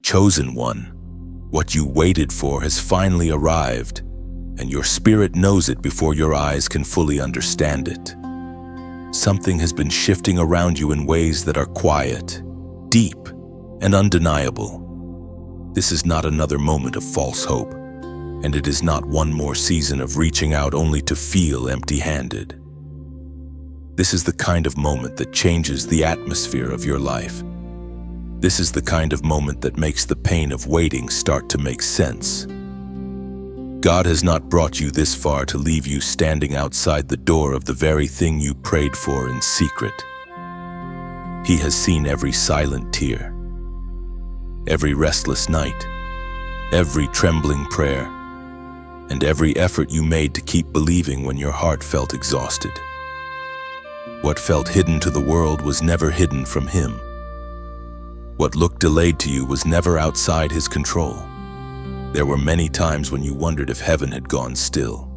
chosen one. What you waited for has finally arrived, and your spirit knows it before your eyes can fully understand it. Something has been shifting around you in ways that are quiet, deep, and undeniable. This is not another moment of false hope, and it is not one more season of reaching out only to feel empty-handed. This is the kind of moment that changes the atmosphere of your life. This is the kind of moment that makes the pain of waiting start to make sense. God has not brought you this far to leave you standing outside the door of the very thing you prayed for in secret. He has seen every silent tear, every restless night, every trembling prayer, and every effort you made to keep believing when your heart felt exhausted. What felt hidden to the world was never hidden from Him. What looked delayed to you was never outside His control. There were many times when you wondered if heaven had gone still.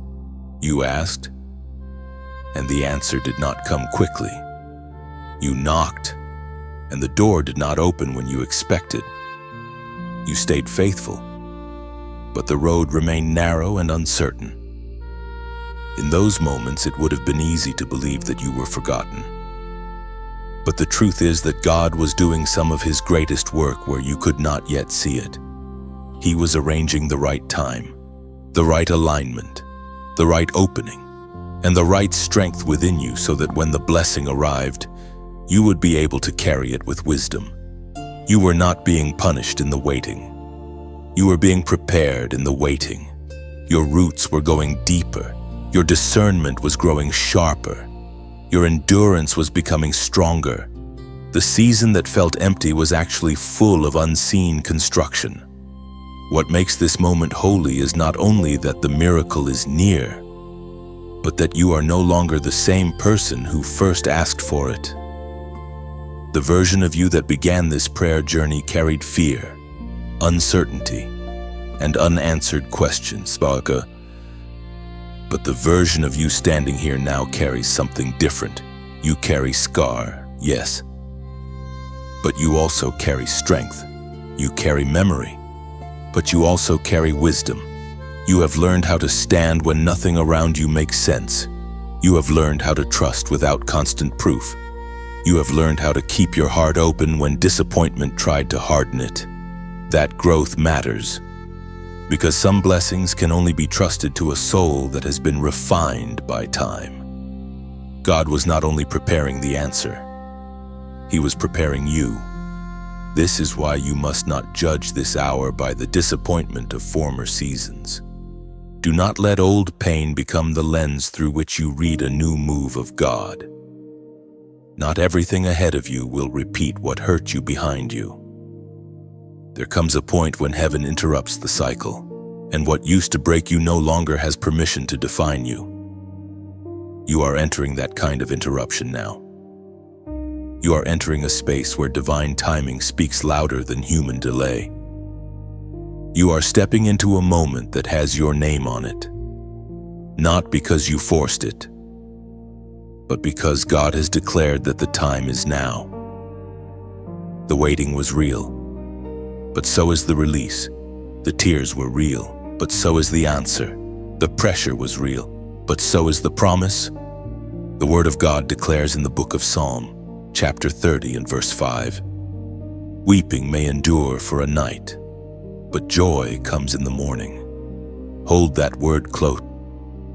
You asked, and the answer did not come quickly. You knocked, and the door did not open when you expected. You stayed faithful, but the road remained narrow and uncertain. In those moments, it would have been easy to believe that you were forgotten. But the truth is that God was doing some of His greatest work where you could not yet see it. He was arranging the right time, the right alignment, the right opening, and the right strength within you so that when the blessing arrived, you would be able to carry it with wisdom. You were not being punished in the waiting. You were being prepared in the waiting. Your roots were going deeper. Your discernment was growing sharper. Your endurance was becoming stronger. The season that felt empty was actually full of unseen construction. What makes this moment holy is not only that the miracle is near, but that you are no longer the same person who first asked for it. The version of you that began this prayer journey carried fear, uncertainty, and unanswered questions. But the version of you standing here now carries something different. You carry scar, yes, but you also carry strength. You carry memory, but you also carry wisdom. You have learned how to stand when nothing around you makes sense. You have learned how to trust without constant proof. You have learned how to keep your heart open when disappointment tried to harden it. That growth matters, because some blessings can only be trusted to a soul that has been refined by time. God was not only preparing the answer, He was preparing you. This is why you must not judge this hour by the disappointment of former seasons. Do not let old pain become the lens through which you read a new move of God. Not everything ahead of you will repeat what hurt you behind you. There comes a point when heaven interrupts the cycle, and what used to break you no longer has permission to define you. You are entering that kind of interruption now. You are entering a space where divine timing speaks louder than human delay. You are stepping into a moment that has your name on it, not because you forced it, but because God has declared that the time is now. The waiting was real, but so is the release. The tears were real, but so is the answer. The pressure was real, but so is the promise. The Word of God declares in the book of Psalm, chapter 30 and verse 5, "Weeping may endure for a night, but joy comes in the morning." Hold that word close,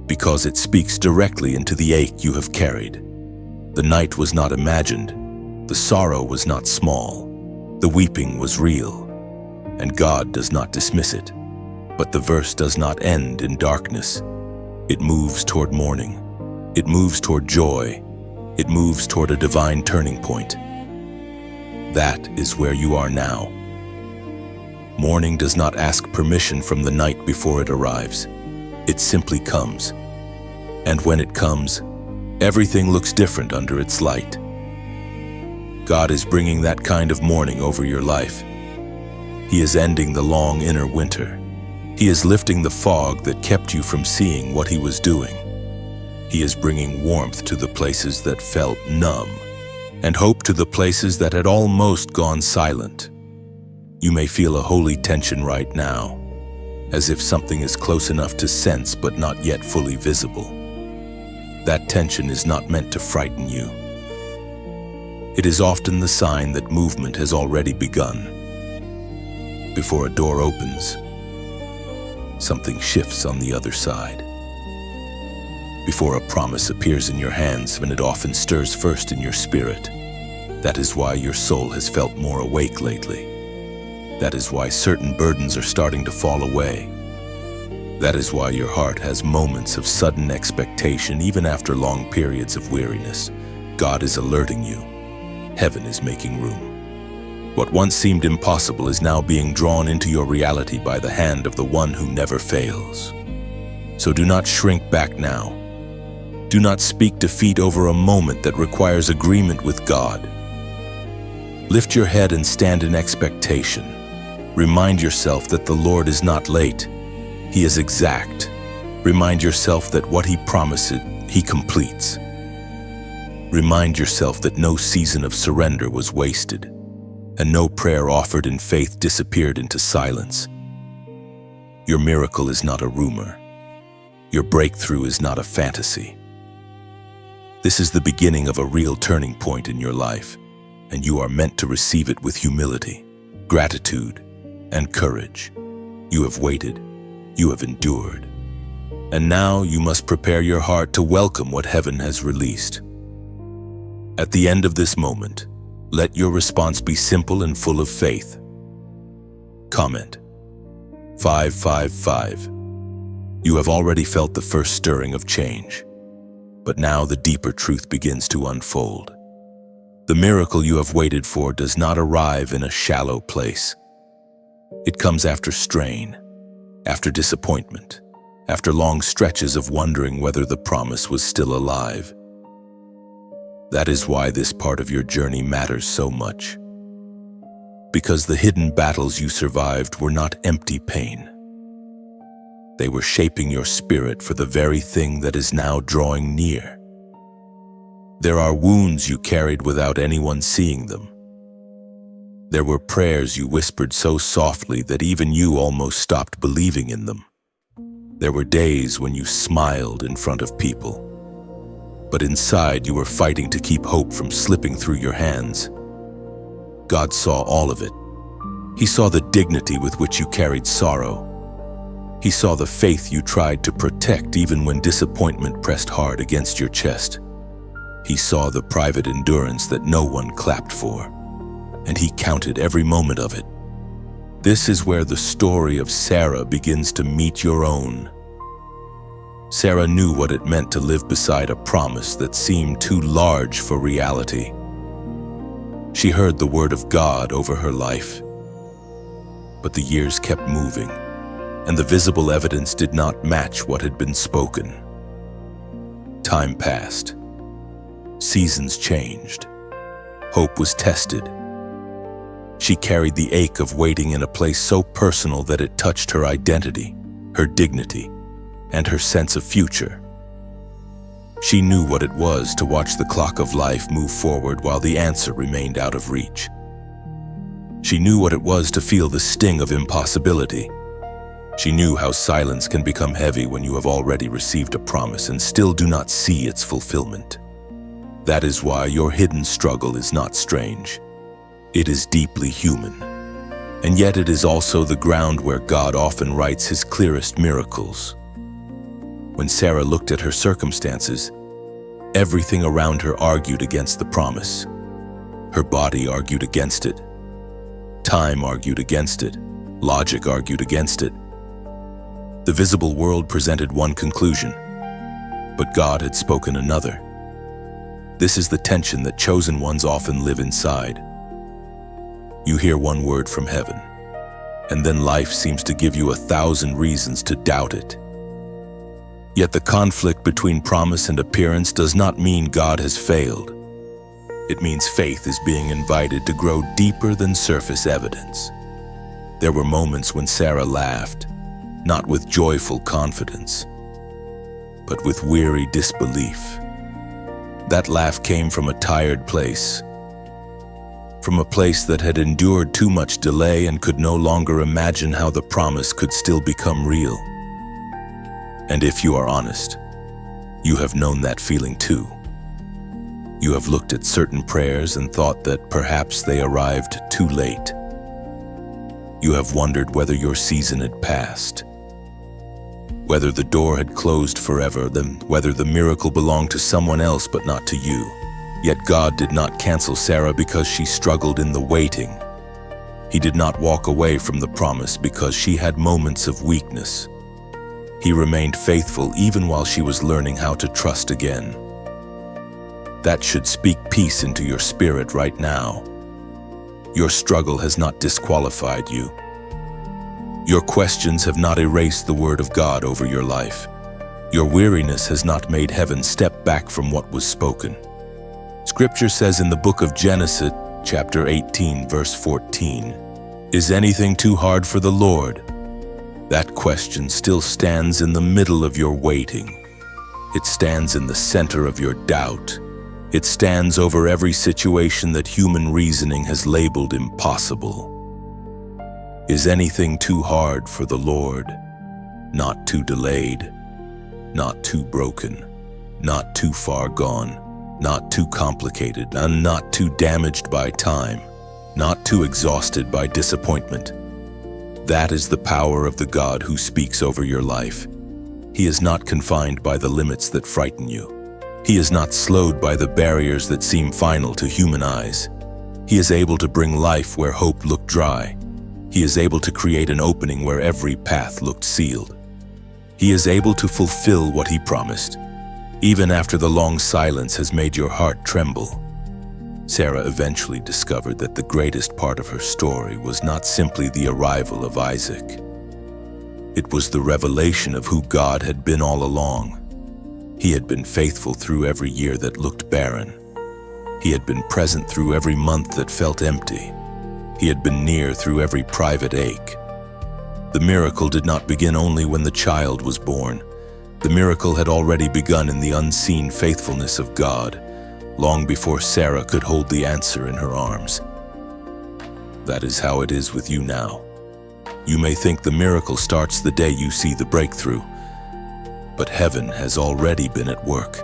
because it speaks directly into the ache you have carried. The night was not imagined. The sorrow was not small. The weeping was real, and God does not dismiss it. But the verse does not end in darkness. It moves toward morning. It moves toward joy. It moves toward a divine turning point. That is where you are now. Morning does not ask permission from the night before it arrives. It simply comes. And when it comes, everything looks different under its light. God is bringing that kind of morning over your life. He is ending the long inner winter. He is lifting the fog that kept you from seeing what He was doing. He is bringing warmth to the places that felt numb, and hope to the places that had almost gone silent. You may feel a holy tension right now, as if something is close enough to sense but not yet fully visible. That tension is not meant to frighten you. It is often the sign that movement has already begun. Before a door opens, something shifts on the other side. Before a promise appears in your hands, when it often stirs first in your spirit. That is why your soul has felt more awake lately. That is why certain burdens are starting to fall away. That is why your heart has moments of sudden expectation even after long periods of weariness. God is alerting you. Heaven is making room. What once seemed impossible is now being drawn into your reality by the hand of the one who never fails. So do not shrink back now. Do not speak defeat over a moment that requires agreement with God. Lift your head and stand in expectation. Remind yourself that the Lord is not late. He is exact. Remind yourself that what He promises, He completes. Remind yourself that no season of surrender was wasted, and no prayer offered in faith disappeared into silence. Your miracle is not a rumor. Your breakthrough is not a fantasy. This is the beginning of a real turning point in your life, and you are meant to receive it with humility, gratitude, and courage. You have waited, you have endured, and now you must prepare your heart to welcome what heaven has released. At the end of this moment, let your response be simple and full of faith. Comment 555. You have already felt the first stirring of change, but now the deeper truth begins to unfold. The miracle you have waited for does not arrive in a shallow place. It comes after strain, after disappointment, after long stretches of wondering whether the promise was still alive. That is why this part of your journey matters so much. Because the hidden battles you survived were not empty pain. They were shaping your spirit for the very thing that is now drawing near. There are wounds you carried without anyone seeing them. There were prayers you whispered so softly that even you almost stopped believing in them. There were days when you smiled in front of people, but inside you were fighting to keep hope from slipping through your hands. God saw all of it. He saw the dignity with which you carried sorrow. He saw the faith you tried to protect even when disappointment pressed hard against your chest. He saw the private endurance that no one clapped for, and He counted every moment of it. This is where the story of Sarah begins to meet your own. Sarah knew what it meant to live beside a promise that seemed too large for reality. She heard the word of God over her life, but the years kept moving, and the visible evidence did not match what had been spoken. Time passed. Seasons changed. Hope was tested. She carried the ache of waiting in a place so personal that it touched her identity, her dignity, and her sense of future. She knew what it was to watch the clock of life move forward while the answer remained out of reach. She knew what it was to feel the sting of impossibility. She knew how silence can become heavy when you have already received a promise and still do not see its fulfillment. That is why your hidden struggle is not strange. It is deeply human, and yet it is also the ground where God often writes His clearest miracles. When Sarah looked at her circumstances, everything around her argued against the promise. Her body argued against it. Time argued against it. Logic argued against it. The visible world presented one conclusion, but God had spoken another. This is the tension that chosen ones often live inside. You hear one word from heaven, and then life seems to give you 1,000 reasons to doubt it. Yet the conflict between promise and appearance does not mean God has failed. It means faith is being invited to grow deeper than surface evidence. There were moments when Sarah laughed, not with joyful confidence, but with weary disbelief. That laugh came from a tired place, from a place that had endured too much delay and could no longer imagine how the promise could still become real. And if you are honest, you have known that feeling too. You have looked at certain prayers and thought that perhaps they arrived too late. You have wondered whether your season had passed, whether the door had closed forever, whether the miracle belonged to someone else but not to you. Yet God did not cancel Sarah because she struggled in the waiting. He did not walk away from the promise because she had moments of weakness. He remained faithful even while she was learning how to trust again. That should speak peace into your spirit right now. Your struggle has not disqualified you. Your questions have not erased the word of God over your life. Your weariness has not made heaven step back from what was spoken. Scripture says in the book of Genesis, chapter 18, verse 14, "Is anything too hard for the Lord?" That question still stands in the middle of your waiting. It stands in the center of your doubt. It stands over every situation that human reasoning has labeled impossible. Is anything too hard for the Lord? Not too delayed, not too broken, not too far gone, not too complicated, and not too damaged by time, not too exhausted by disappointment. That is the power of the God who speaks over your life. He is not confined by the limits that frighten you. He is not slowed by the barriers that seem final to human eyes. He is able to bring life where hope looked dry. He is able to create an opening where every path looked sealed. He is able to fulfill what he promised, even after the long silence has made your heart tremble. Sarah eventually discovered that the greatest part of her story was not simply the arrival of Isaac. It was the revelation of who God had been all along. He had been faithful through every year that looked barren. He had been present through every month that felt empty. He had been near through every private ache. The miracle did not begin only when the child was born. The miracle had already begun in the unseen faithfulness of God, long before Sarah could hold the answer in her arms. That is how it is with you now. You may think the miracle starts the day you see the breakthrough, but heaven has already been at work.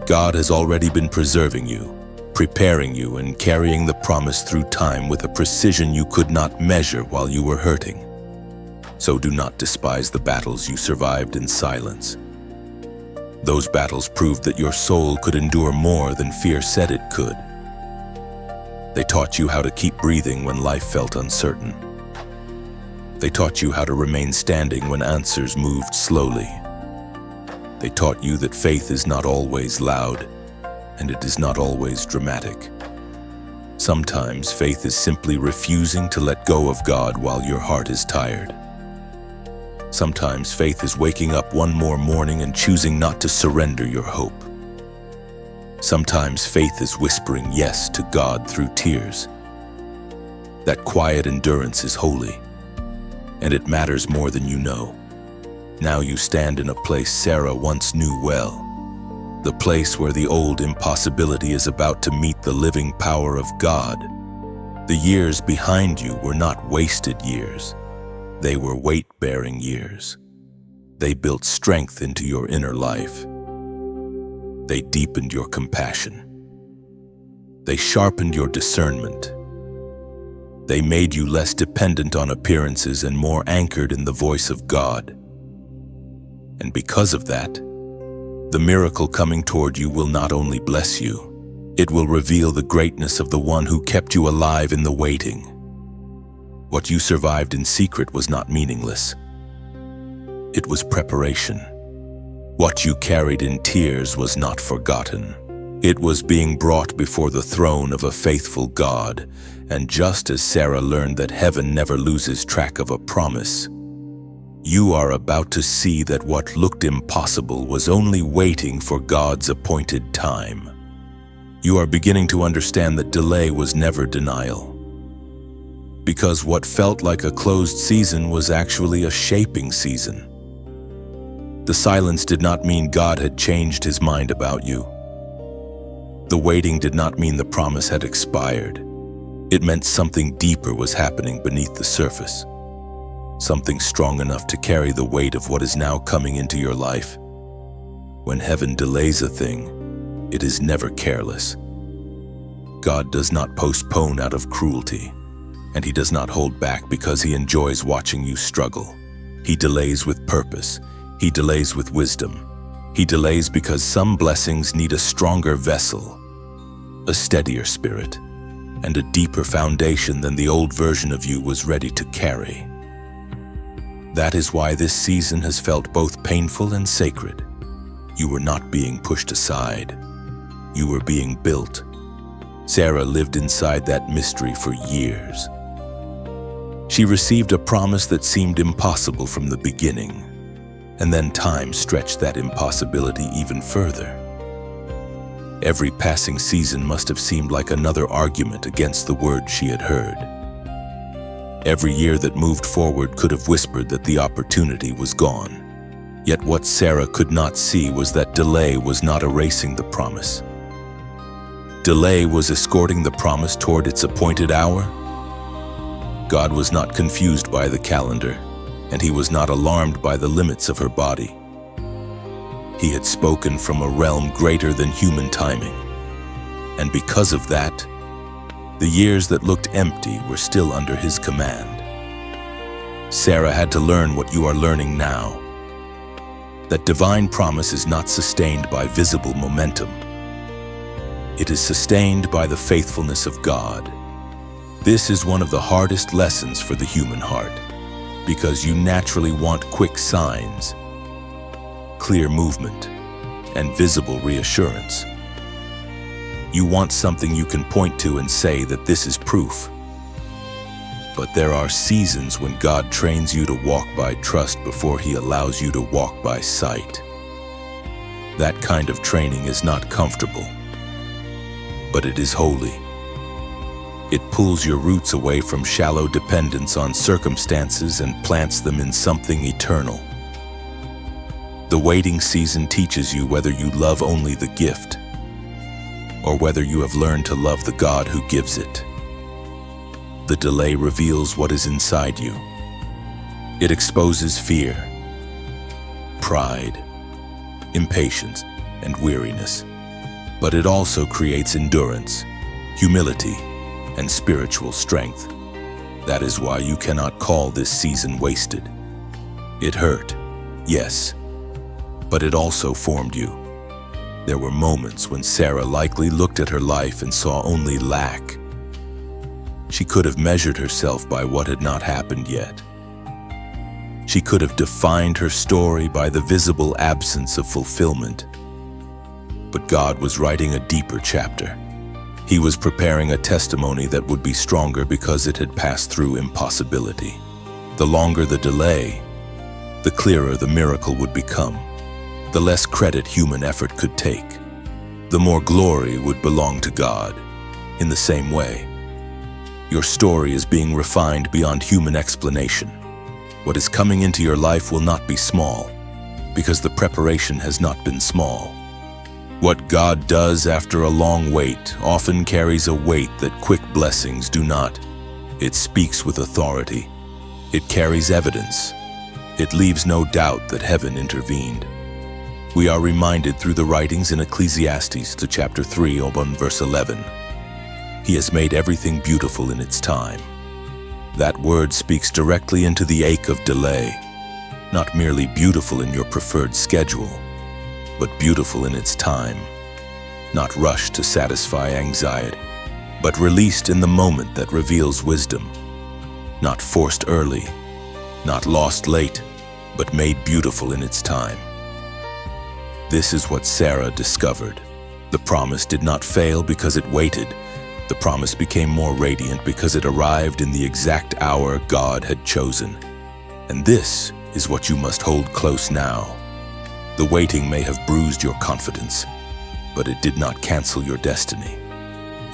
God has already been preserving you, preparing you, and carrying the promise through time with a precision you could not measure while you were hurting. So do not despise the battles you survived in silence. Those battles proved that your soul could endure more than fear said it could. They taught you how to keep breathing when life felt uncertain. They taught you how to remain standing when answers moved slowly. They taught you that faith is not always loud, and it is not always dramatic. Sometimes faith is simply refusing to let go of God while your heart is tired. Sometimes faith is waking up one more morning and choosing not to surrender your hope. Sometimes faith is whispering yes to God through tears. That quiet endurance is holy, and it matters more than you know. Now you stand in a place Sarah once knew well, the place where the old impossibility is about to meet the living power of God. The years behind you were not wasted years. They were weight-bearing years. They built strength into your inner life. They deepened your compassion. They sharpened your discernment. They made you less dependent on appearances and more anchored in the voice of God. And because of that, the miracle coming toward you will not only bless you, it will reveal the greatness of the one who kept you alive in the waiting. What you survived in secret was not meaningless. It was preparation. What you carried in tears was not forgotten. It was being brought before the throne of a faithful God, and just as Sarah learned that heaven never loses track of a promise, you are about to see that what looked impossible was only waiting for God's appointed time. You are beginning to understand that delay was never denial, because what felt like a closed season was actually a shaping season. The silence did not mean God had changed his mind about you. The waiting did not mean the promise had expired. It meant something deeper was happening beneath the surface, something strong enough to carry the weight of what is now coming into your life. When heaven delays a thing, it is never careless. God does not postpone out of cruelty, and He does not hold back because He enjoys watching you struggle. He delays with purpose. He delays with wisdom. He delays because some blessings need a stronger vessel, a steadier spirit, and a deeper foundation than the old version of you was ready to carry. That is why this season has felt both painful and sacred. You were not being pushed aside. You were being built. Sarah lived inside that mystery for years. She received a promise that seemed impossible from the beginning, and then time stretched that impossibility even further. Every passing season must have seemed like another argument against the word she had heard. Every year that moved forward could have whispered that the opportunity was gone. Yet what Sarah could not see was that delay was not erasing the promise. Delay was escorting the promise toward its appointed hour. God was not confused by the calendar, and He was not alarmed by the limits of her body. He had spoken from a realm greater than human timing, and because of that, the years that looked empty were still under His command. Sarah had to learn what you are learning now, that divine promise is not sustained by visible momentum. It is sustained by the faithfulness of God. This is one of the hardest lessons for the human heart, because you naturally want quick signs, clear movement, and visible reassurance. You want something you can point to and say that this is proof. But there are seasons when God trains you to walk by trust before He allows you to walk by sight. That kind of training is not comfortable, but it is holy. It pulls your roots away from shallow dependence on circumstances and plants them in something eternal. The waiting season teaches you whether you love only the gift, or whether you have learned to love the God who gives it. The delay reveals what is inside you. It exposes fear, pride, impatience, and weariness. But it also creates endurance, humility, and spiritual strength. That is why you cannot call this season wasted. It hurt, yes, but it also formed you. There were moments when Sarah likely looked at her life and saw only lack. She could have measured herself by what had not happened yet. She could have defined her story by the visible absence of fulfillment. But God was writing a deeper chapter. He was preparing a testimony that would be stronger because it had passed through impossibility. The longer the delay, the clearer the miracle would become. The less credit human effort could take, the more glory would belong to God. In the same way, your story is being refined beyond human explanation. What is coming into your life will not be small, because the preparation has not been small. What God does after a long wait often carries a weight that quick blessings do not. It speaks with authority. It carries evidence. It leaves no doubt that heaven intervened. We are reminded through the writings in Ecclesiastes to chapter 3, verse 11. He has made everything beautiful in its time. That word speaks directly into the ache of delay, not merely beautiful in your preferred schedule, but beautiful in its time, not rushed to satisfy anxiety, but released in the moment that reveals wisdom, not forced early, not lost late, but made beautiful in its time. This is what Sarah discovered. The promise did not fail because it waited. The promise became more radiant because it arrived in the exact hour God had chosen. And this is what you must hold close now. The waiting may have bruised your confidence, but it did not cancel your destiny.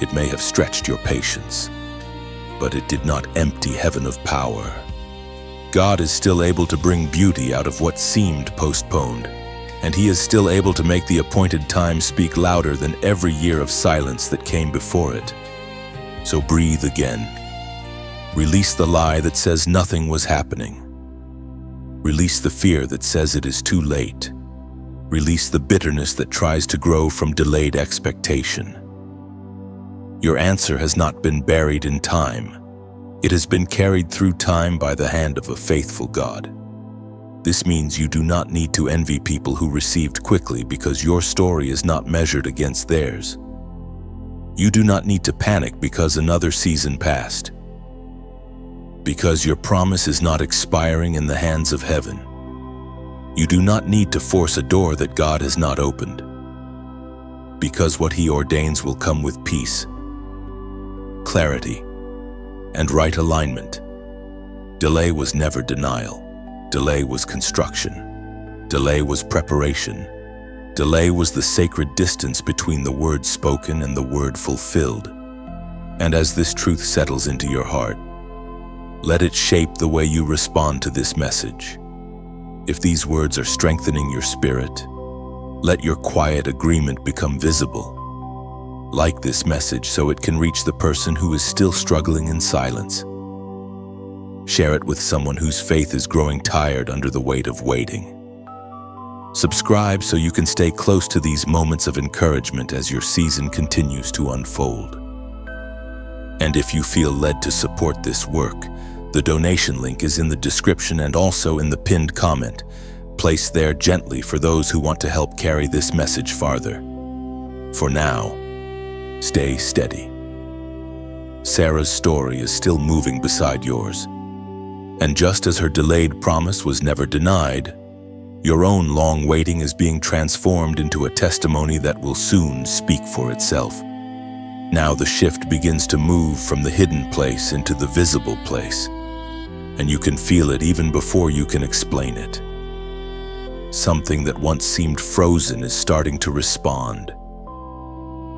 It may have stretched your patience, but it did not empty heaven of power. God is still able to bring beauty out of what seemed postponed, and He is still able to make the appointed time speak louder than every year of silence that came before it. So breathe again. Release the lie that says nothing was happening. Release the fear that says it is too late. Release the bitterness that tries to grow from delayed expectation. Your answer has not been buried in time. It has been carried through time by the hand of a faithful God. This means you do not need to envy people who received quickly because your story is not measured against theirs. You do not need to panic because another season passed. Because your promise is not expiring in the hands of heaven. You do not need to force a door that God has not opened. Because what He ordains will come with peace, clarity, and right alignment. Delay was never denial. Delay was construction. Delay was preparation. Delay was the sacred distance between the word spoken and the word fulfilled. And as this truth settles into your heart, let it shape the way you respond to this message. If these words are strengthening your spirit, let your quiet agreement become visible. Like this message so it can reach the person who is still struggling in silence. Share it with someone whose faith is growing tired under the weight of waiting. Subscribe so you can stay close to these moments of encouragement as your season continues to unfold. And if you feel led to support this work, the donation link is in the description and also in the pinned comment, placed there gently for those who want to help carry this message farther. For now, stay steady. Sarah's story is still moving beside yours. And just as her delayed promise was never denied, your own long waiting is being transformed into a testimony that will soon speak for itself. Now the shift begins to move from the hidden place into the visible place, and you can feel it even before you can explain it. Something that once seemed frozen is starting to respond.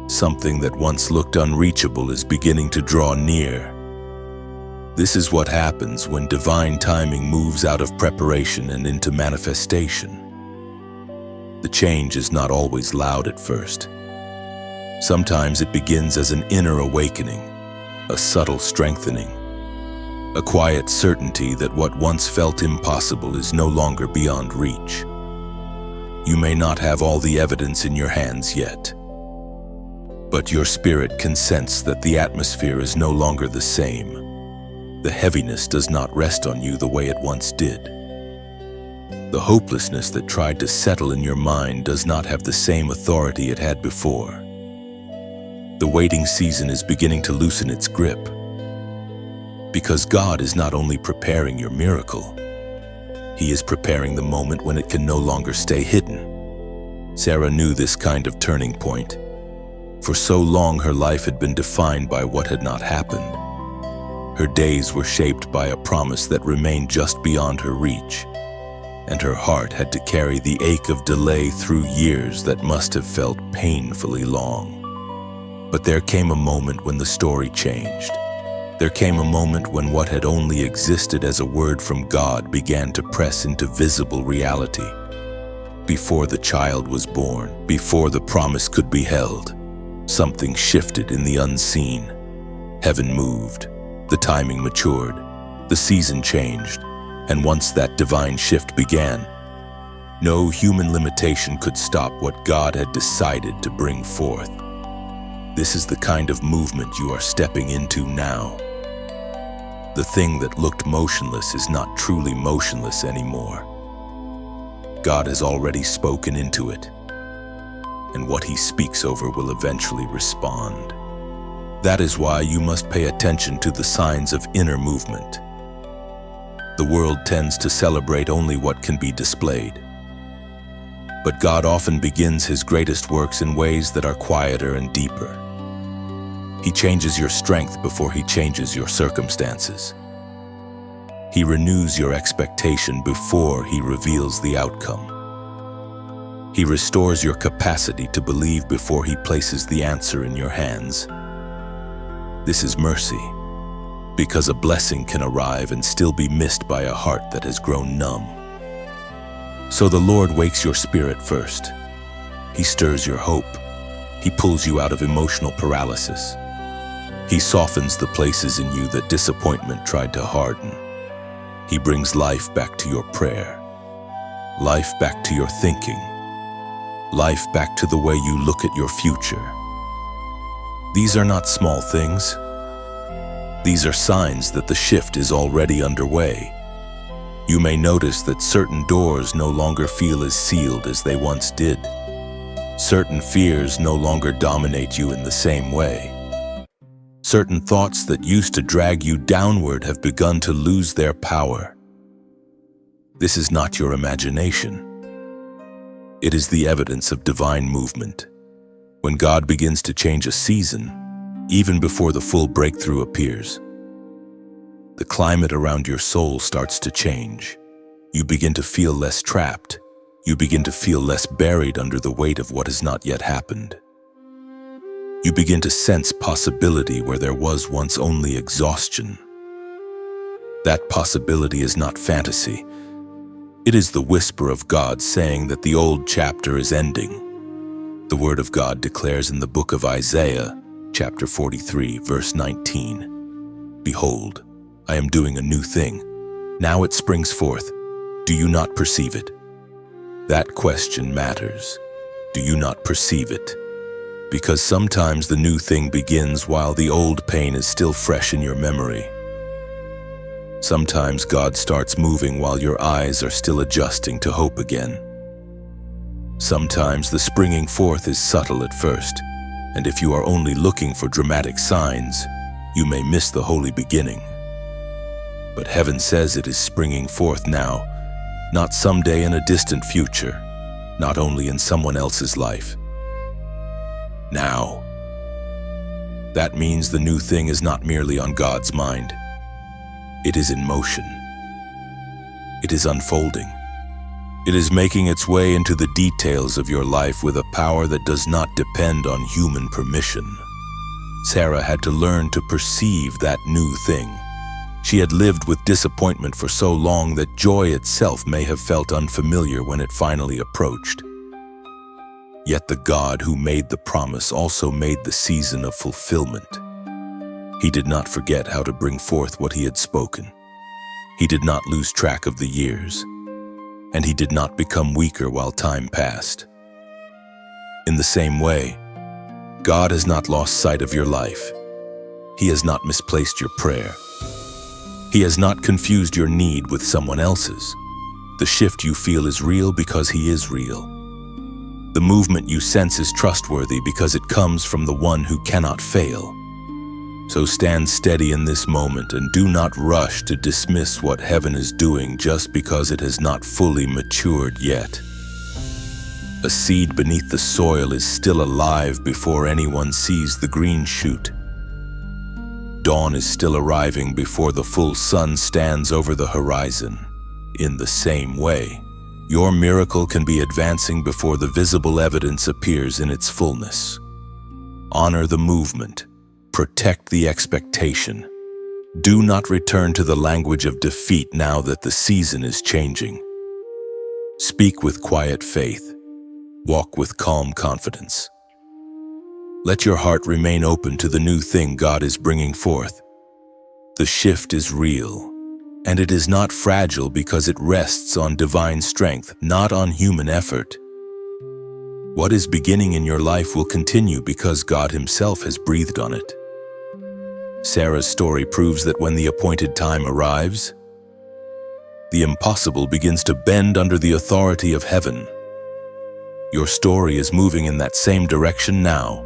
Something that once looked unreachable is beginning to draw near. This is what happens when divine timing moves out of preparation and into manifestation. The change is not always loud at first. Sometimes it begins as an inner awakening, a subtle strengthening, a quiet certainty that what once felt impossible is no longer beyond reach. You may not have all the evidence in your hands yet, but your spirit can sense that the atmosphere is no longer the same. The heaviness does not rest on you the way it once did. The hopelessness that tried to settle in your mind does not have the same authority it had before. The waiting season is beginning to loosen its grip. Because God is not only preparing your miracle, He is preparing the moment when it can no longer stay hidden. Sarah knew this kind of turning point. For so long her life had been defined by what had not happened. Her days were shaped by a promise that remained just beyond her reach, and her heart had to carry the ache of delay through years that must have felt painfully long. But there came a moment when the story changed. There came a moment when what had only existed as a word from God began to press into visible reality. Before the child was born, before the promise could be held, something shifted in the unseen. Heaven moved. The timing matured, the season changed, and once that divine shift began, no human limitation could stop what God had decided to bring forth. This is the kind of movement you are stepping into now. The thing that looked motionless is not truly motionless anymore. God has already spoken into it, and what He speaks over will eventually respond. That is why you must pay attention to the signs of inner movement. The world tends to celebrate only what can be displayed. But God often begins His greatest works in ways that are quieter and deeper. He changes your strength before He changes your circumstances. He renews your expectation before He reveals the outcome. He restores your capacity to believe before He places the answer in your hands. This is mercy, because a blessing can arrive and still be missed by a heart that has grown numb. So the Lord wakes your spirit first. He stirs your hope. He pulls you out of emotional paralysis. He softens the places in you that disappointment tried to harden. He brings life back to your prayer, life back to your thinking, life back to the way you look at your future. These are not small things. These are signs that the shift is already underway. You may notice that certain doors no longer feel as sealed as they once did. Certain fears no longer dominate you in the same way. Certain thoughts that used to drag you downward have begun to lose their power. This is not your imagination. It is the evidence of divine movement. When God begins to change a season, even before the full breakthrough appears, the climate around your soul starts to change. You begin to feel less trapped. You begin to feel less buried under the weight of what has not yet happened. You begin to sense possibility where there was once only exhaustion. That possibility is not fantasy. It is the whisper of God saying that the old chapter is ending. The Word of God declares in the book of Isaiah, chapter 43, verse 19, "Behold, I am doing a new thing. Now it springs forth. Do you not perceive it?" That question matters. Do you not perceive it? Because sometimes the new thing begins while the old pain is still fresh in your memory. Sometimes God starts moving while your eyes are still adjusting to hope again. Sometimes the springing forth is subtle at first, and if you are only looking for dramatic signs, you may miss the holy beginning. But heaven says it is springing forth now, not someday in a distant future, not only in someone else's life. Now. That means the new thing is not merely on God's mind. It is in motion. It is unfolding. It is making its way into the details of your life with a power that does not depend on human permission. Sarah had to learn to perceive that new thing. She had lived with disappointment for so long that joy itself may have felt unfamiliar when it finally approached. Yet the God who made the promise also made the season of fulfillment. He did not forget how to bring forth what he had spoken. He did not lose track of the years, and he did not become weaker while time passed. In the same way, God has not lost sight of your life. He has not misplaced your prayer. He has not confused your need with someone else's. The shift you feel is real because he is real. The movement you sense is trustworthy because it comes from the one who cannot fail. So stand steady in this moment and do not rush to dismiss what heaven is doing just because it has not fully matured yet. A seed beneath the soil is still alive before anyone sees the green shoot. Dawn is still arriving before the full sun stands over the horizon. In the same way, your miracle can be advancing before the visible evidence appears in its fullness. Honor the movement. Protect the expectation. Do not return to the language of defeat now that the season is changing. Speak with quiet faith. Walk with calm confidence. Let your heart remain open to the new thing God is bringing forth. The shift is real, and it is not fragile because it rests on divine strength, not on human effort. What is beginning in your life will continue because God Himself has breathed on it. Sarah's story proves that when the appointed time arrives, the impossible begins to bend under the authority of heaven. Your story is moving in that same direction now.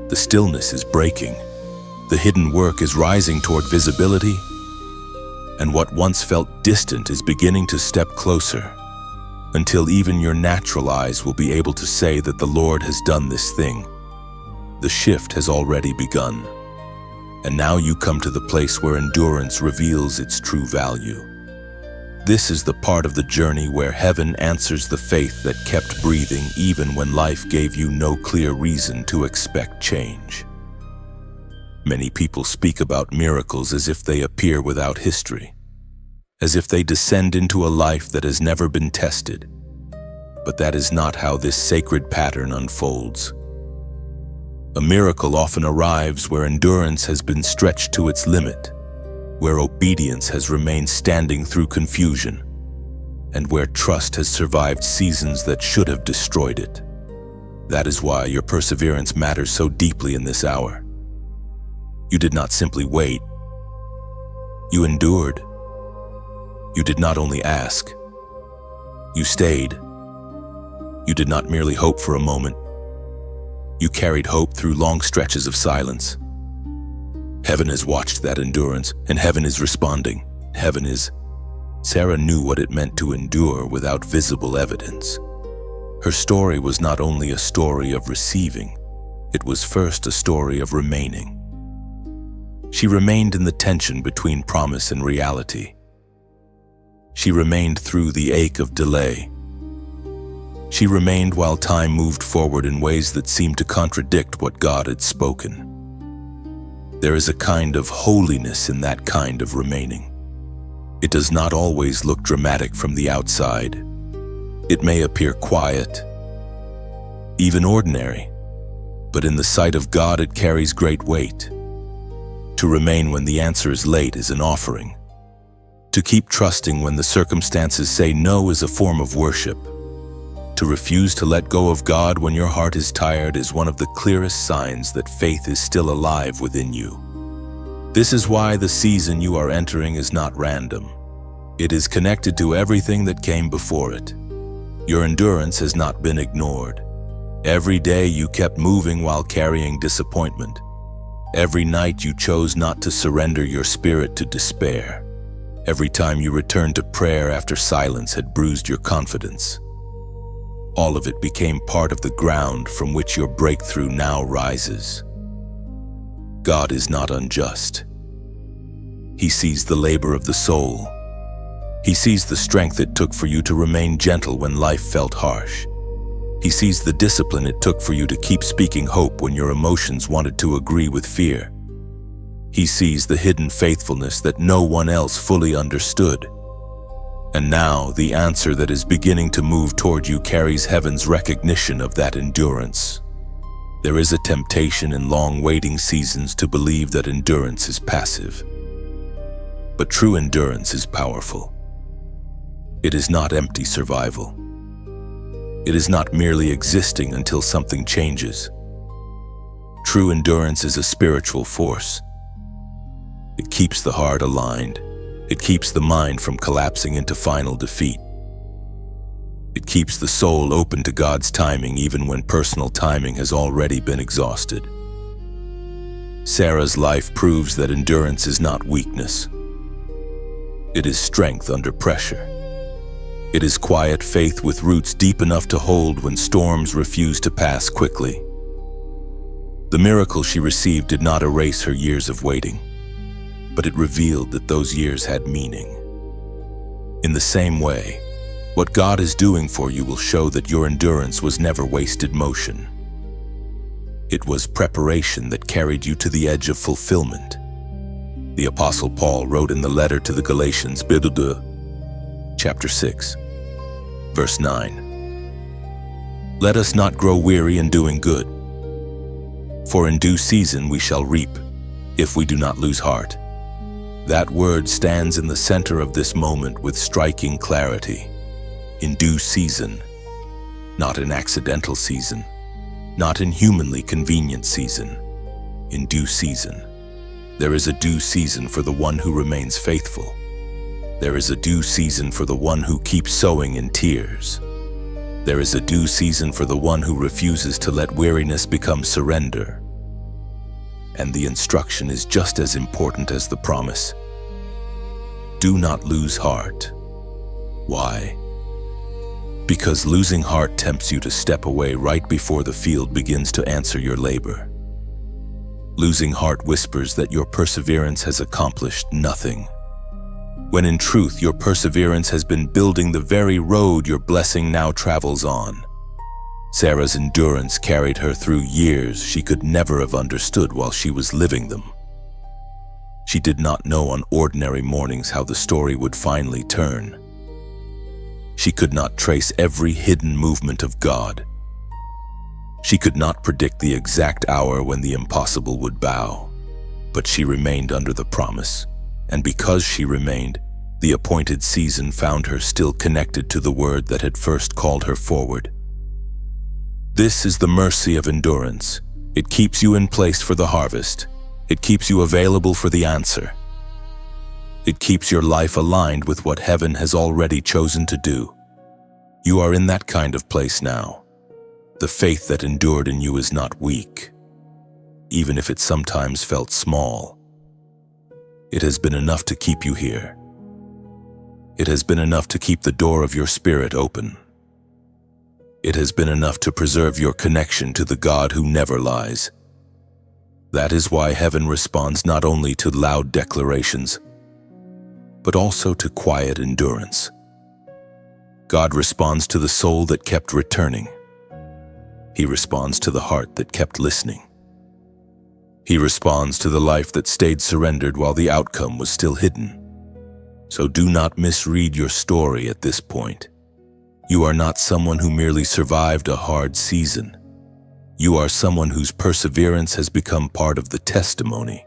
The stillness is breaking. The hidden work is rising toward visibility, and what once felt distant is beginning to step closer, until even your natural eyes will be able to say that the Lord has done this thing. The shift has already begun, and now you come to the place where endurance reveals its true value. This is the part of the journey where heaven answers the faith that kept breathing even when life gave you no clear reason to expect change. Many people speak about miracles as if they appear without history, as if they descend into a life that has never been tested. But that is not how this sacred pattern unfolds. A miracle often arrives where endurance has been stretched to its limit, where obedience has remained standing through confusion, and where trust has survived seasons that should have destroyed it. That is why your perseverance matters so deeply in this hour. You did not simply wait. You endured. You did not only ask. You stayed. You did not merely hope for a moment. You carried hope through long stretches of silence. Heaven has watched that endurance, and heaven is responding. Heaven is... Sarah knew what it meant to endure without visible evidence. Her story was not only a story of receiving, it was first a story of remaining. She remained in the tension between promise and reality. She remained through the ache of delay. She remained while time moved forward in ways that seemed to contradict what God had spoken. There is a kind of holiness in that kind of remaining. It does not always look dramatic from the outside. It may appear quiet, even ordinary, but in the sight of God it carries great weight. To remain when the answer is late is an offering. To keep trusting when the circumstances say no is a form of worship. To refuse to let go of God when your heart is tired is one of the clearest signs that faith is still alive within you. This is why the season you are entering is not random. It is connected to everything that came before it. Your endurance has not been ignored. Every day you kept moving while carrying disappointment. Every night you chose not to surrender your spirit to despair. Every time you returned to prayer after silence had bruised your confidence. All of it became part of the ground from which your breakthrough now rises. God is not unjust. He sees the labor of the soul. He sees the strength it took for you to remain gentle when life felt harsh. He sees the discipline it took for you to keep speaking hope when your emotions wanted to agree with fear. He sees the hidden faithfulness that no one else fully understood. And now, the answer that is beginning to move toward you carries heaven's recognition of that endurance. There is a temptation in long waiting seasons to believe that endurance is passive. But true endurance is powerful. It is not empty survival. It is not merely existing until something changes. True endurance is a spiritual force. It keeps the heart aligned. It keeps the mind from collapsing into final defeat. It keeps the soul open to God's timing even when personal timing has already been exhausted. Sarah's life proves that endurance is not weakness. It is strength under pressure. It is quiet faith with roots deep enough to hold when storms refuse to pass quickly. The miracle she received did not erase her years of waiting, but it revealed that those years had meaning. In the same way, what God is doing for you will show that your endurance was never wasted motion. It was preparation that carried you to the edge of fulfillment. The Apostle Paul wrote in the letter to the Galatians, chapter 6, verse 9. Let us not grow weary in doing good, for in due season we shall reap, if we do not lose heart. That word stands in the center of this moment with striking clarity. In due season, not in accidental season, not in humanly convenient season. In due season. There is a due season for the one who remains faithful. There is a due season for the one who keeps sowing in tears. There is a due season for the one who refuses to let weariness become surrender. And the instruction is just as important as the promise. Do not lose heart. Why? Because losing heart tempts you to step away right before the field begins to answer your labor. Losing heart whispers that your perseverance has accomplished nothing, when in truth your perseverance has been building the very road your blessing now travels on. Sarah's endurance carried her through years she could never have understood while she was living them. She did not know on ordinary mornings how the story would finally turn. She could not trace every hidden movement of God. She could not predict the exact hour when the impossible would bow, but she remained under the promise, and because she remained, the appointed season found her still connected to the word that had first called her forward. This is the mercy of endurance. It keeps you in place for the harvest. It keeps you available for the answer. It keeps your life aligned with what heaven has already chosen to do. You are in that kind of place now. The faith that endured in you is not weak, even if it sometimes felt small. It has been enough to keep you here. It has been enough to keep the door of your spirit open. It has been enough to preserve your connection to the God who never lies. That is why heaven responds not only to loud declarations, but also to quiet endurance. God responds to the soul that kept returning. He responds to the heart that kept listening. He responds to the life that stayed surrendered while the outcome was still hidden. So do not misread your story at this point. You are not someone who merely survived a hard season. You are someone whose perseverance has become part of the testimony.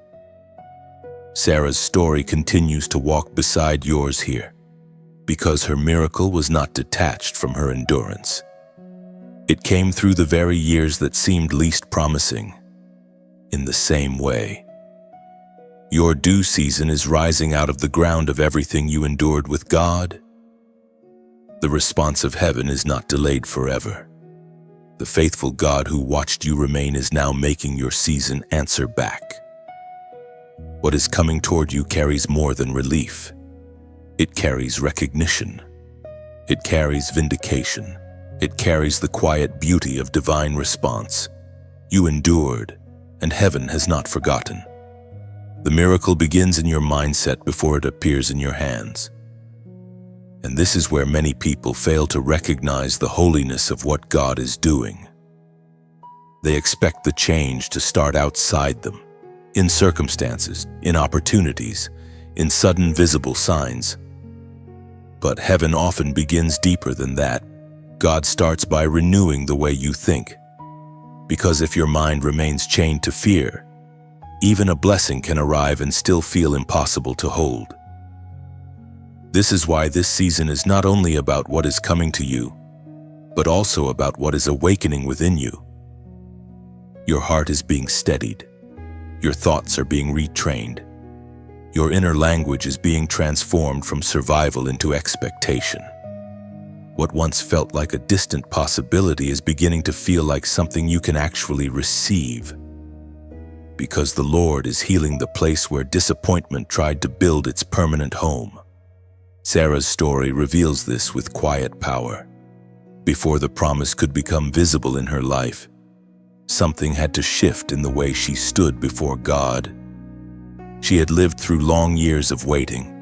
Sarah's story continues to walk beside yours here, because her miracle was not detached from her endurance. It came through the very years that seemed least promising. In the same way, your due season is rising out of the ground of everything you endured with God. The response of heaven is not delayed forever. The faithful God who watched you remain is now making your season answer back. What is coming toward you carries more than relief. It carries recognition. It carries vindication. It carries the quiet beauty of divine response. You endured, and heaven has not forgotten. The miracle begins in your mindset before it appears in your hands. And this is where many people fail to recognize the holiness of what God is doing. They expect the change to start outside them, in circumstances, in opportunities, in sudden visible signs. But heaven often begins deeper than that. God starts by renewing the way you think. Because if your mind remains chained to fear, even a blessing can arrive and still feel impossible to hold. This is why this season is not only about what is coming to you, but also about what is awakening within you. Your heart is being steadied. Your thoughts are being retrained. Your inner language is being transformed from survival into expectation. What once felt like a distant possibility is beginning to feel like something you can actually receive. Because the Lord is healing the place where disappointment tried to build its permanent home. Sarah's story reveals this with quiet power. Before the promise could become visible in her life, something had to shift in the way she stood before God. She had lived through long years of waiting,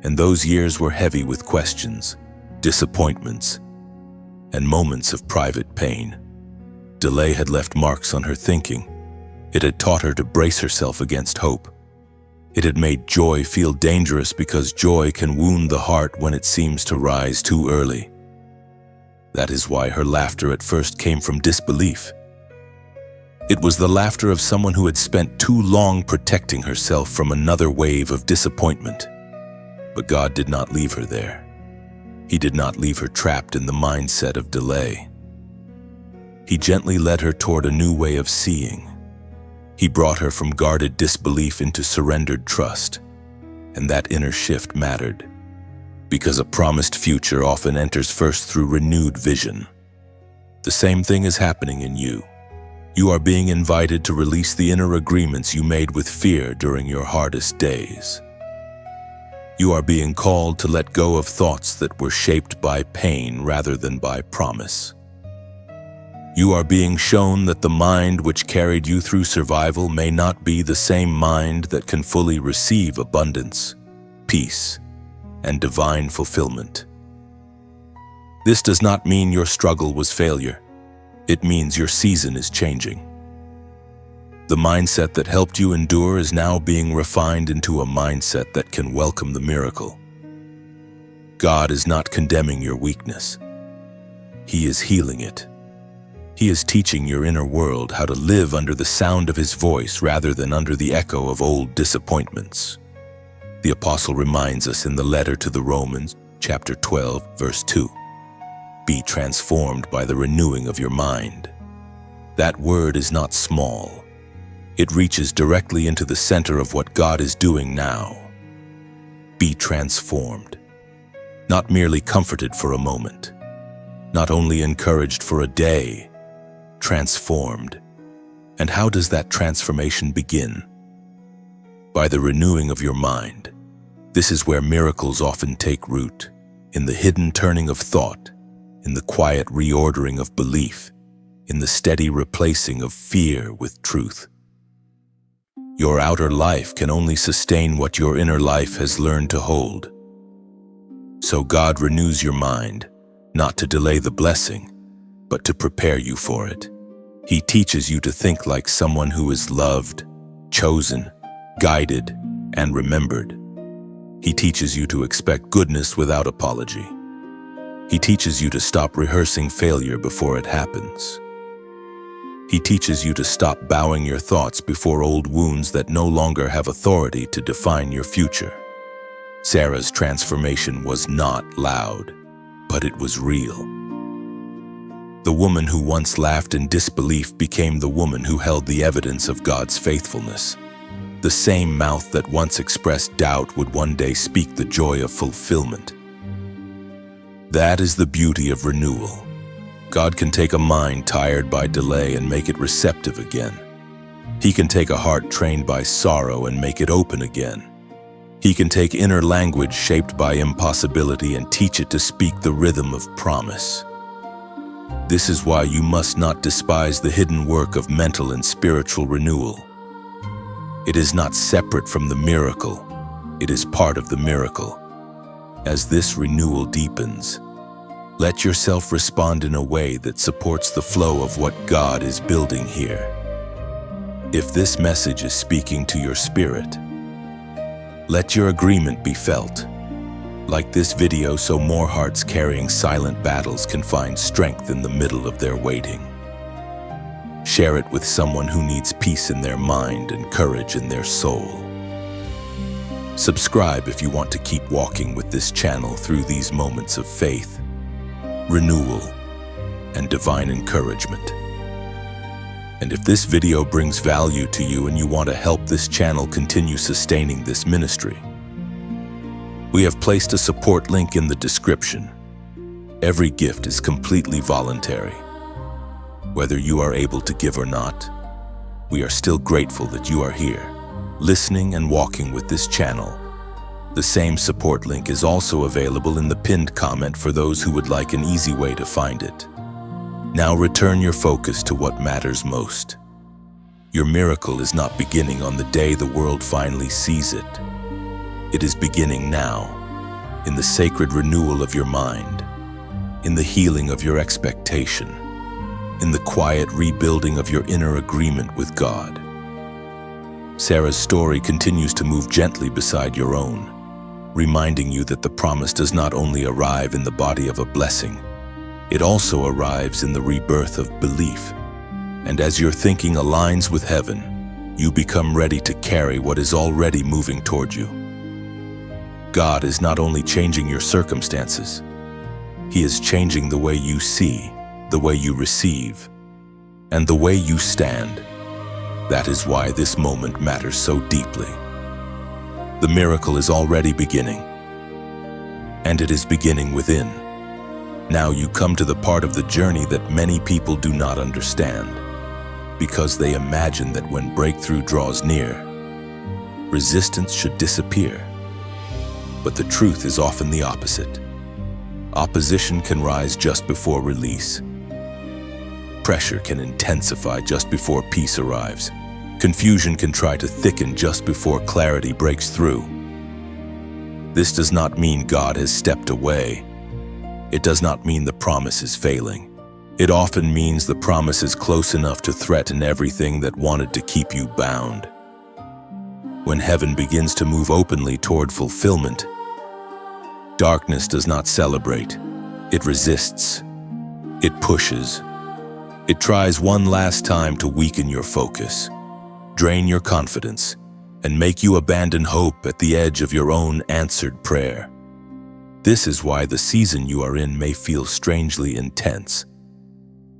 and those years were heavy with questions, disappointments, and moments of private pain. Delay had left marks on her thinking. It had taught her to brace herself against hope. It had made joy feel dangerous because joy can wound the heart when it seems to rise too early. That is why her laughter at first came from disbelief. It was the laughter of someone who had spent too long protecting herself from another wave of disappointment. But God did not leave her there. He did not leave her trapped in the mindset of delay. He gently led her toward a new way of seeing. He brought her from guarded disbelief into surrendered trust, and that inner shift mattered, because a promised future often enters first through renewed vision. The same thing is happening in you. You are being invited to release the inner agreements you made with fear during your hardest days. You are being called to let go of thoughts that were shaped by pain rather than by promise. You are being shown that the mind which carried you through survival may not be the same mind that can fully receive abundance, peace, and divine fulfillment. This does not mean your struggle was failure. It means your season is changing. The mindset that helped you endure is now being refined into a mindset that can welcome the miracle. God is not condemning your weakness. He is healing it. He is teaching your inner world how to live under the sound of His voice rather than under the echo of old disappointments. The apostle reminds us in the letter to the Romans, chapter 12, verse 2, "Be transformed by the renewing of your mind." That word is not small. It reaches directly into the center of what God is doing now. Be transformed. Not merely comforted for a moment. Not only encouraged for a day. Transformed. And how does that transformation begin? By the renewing of your mind. This is where miracles often take root, in the hidden turning of thought, in the quiet reordering of belief, in the steady replacing of fear with truth. Your outer life can only sustain what your inner life has learned to hold. So God renews your mind, not to delay the blessing, but to prepare you for it. He teaches you to think like someone who is loved, chosen, guided, and remembered. He teaches you to expect goodness without apology. He teaches you to stop rehearsing failure before it happens. He teaches you to stop bowing your thoughts before old wounds that no longer have authority to define your future. Sarah's transformation was not loud, but it was real. The woman who once laughed in disbelief became the woman who held the evidence of God's faithfulness. The same mouth that once expressed doubt would one day speak the joy of fulfillment. That is the beauty of renewal. God can take a mind tired by delay and make it receptive again. He can take a heart trained by sorrow and make it open again. He can take inner language shaped by impossibility and teach it to speak the rhythm of promise. This is why you must not despise the hidden work of mental and spiritual renewal. It is not separate from the miracle. It is part of the miracle. As this renewal deepens, let yourself respond in a way that supports the flow of what God is building here. If this message is speaking to your spirit, let your agreement be felt. Like this video, so more hearts carrying silent battles can find strength in the middle of their waiting. Share it with someone who needs peace in their mind and courage in their soul. Subscribe if you want to keep walking with this channel through these moments of faith, renewal, and divine encouragement. And if this video brings value to you and you want to help this channel continue sustaining this ministry, we have placed a support link in the description. Every gift is completely voluntary. Whether you are able to give or not, we are still grateful that you are here, listening and walking with this channel. The same support link is also available in the pinned comment for those who would like an easy way to find it. Now return your focus to what matters most. Your miracle is not beginning on the day the world finally sees it. It is beginning now, in the sacred renewal of your mind, in the healing of your expectation, in the quiet rebuilding of your inner agreement with God. Sarah's story continues to move gently beside your own, reminding you that the promise does not only arrive in the body of a blessing, it also arrives in the rebirth of belief. And as your thinking aligns with heaven, you become ready to carry what is already moving toward you. God is not only changing your circumstances, He is changing the way you see, the way you receive, and the way you stand. That is why this moment matters so deeply. The miracle is already beginning, and it is beginning within. Now you come to the part of the journey that many people do not understand, because they imagine that when breakthrough draws near, resistance should disappear. But the truth is often the opposite. Opposition can rise just before release. Pressure can intensify just before peace arrives. Confusion can try to thicken just before clarity breaks through. This does not mean God has stepped away. It does not mean the promise is failing. It often means the promise is close enough to threaten everything that wanted to keep you bound. When heaven begins to move openly toward fulfillment, darkness does not celebrate. It resists. It pushes. It tries one last time to weaken your focus, drain your confidence, and make you abandon hope at the edge of your own answered prayer. This is why the season you are in may feel strangely intense.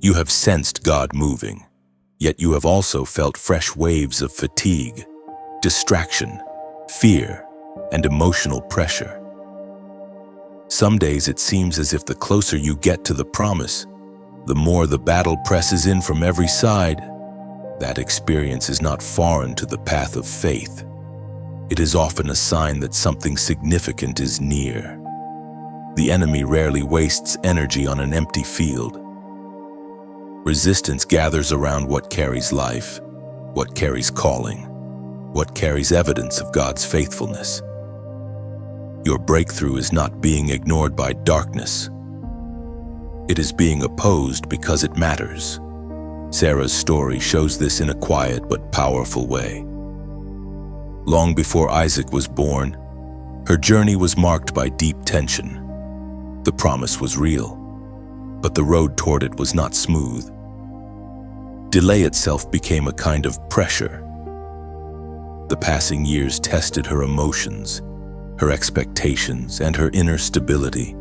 You have sensed God moving, yet you have also felt fresh waves of fatigue, distraction, fear, and emotional pressure. Some days it seems as if the closer you get to the promise, the more the battle presses in from every side. That experience is not foreign to the path of faith. It is often a sign that something significant is near. The enemy rarely wastes energy on an empty field. Resistance gathers around what carries life, what carries calling, what carries evidence of God's faithfulness. Your breakthrough is not being ignored by darkness. It is being opposed because it matters. Sarah's story shows this in a quiet but powerful way. Long before Isaac was born, her journey was marked by deep tension. The promise was real, but the road toward it was not smooth. Delay itself became a kind of pressure. The passing years tested her emotions, her expectations, and her inner stability.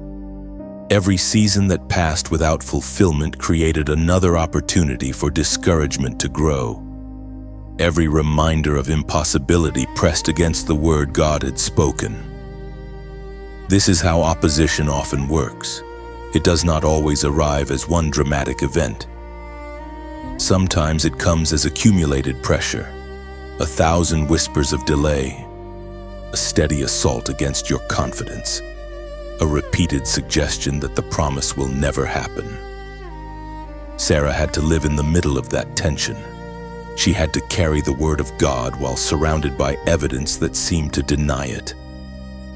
Every season that passed without fulfillment created another opportunity for discouragement to grow. Every reminder of impossibility pressed against the word God had spoken. This is how opposition often works. It does not always arrive as one dramatic event. Sometimes it comes as accumulated pressure, 1,000 whispers of delay, a steady assault against your confidence, a repeated suggestion that the promise will never happen. Sarah had to live in the middle of that tension. She had to carry the word of God while surrounded by evidence that seemed to deny it.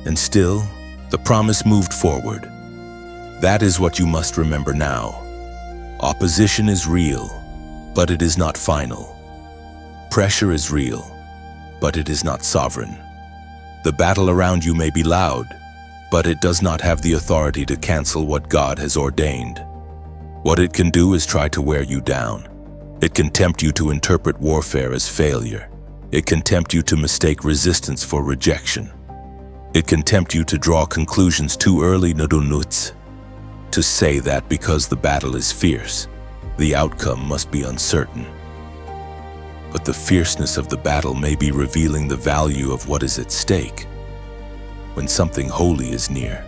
And still, the promise moved forward. That is what you must remember now. Opposition is real, but it is not final. Pressure is real, but it is not sovereign. The battle around you may be loud, but it does not have the authority to cancel what God has ordained. What it can do is try to wear you down. It can tempt you to interpret warfare as failure. It can tempt you to mistake resistance for rejection. It can tempt you to draw conclusions too early, to say that because the battle is fierce, the outcome must be uncertain. But the fierceness of the battle may be revealing the value of what is at stake. When something holy is near,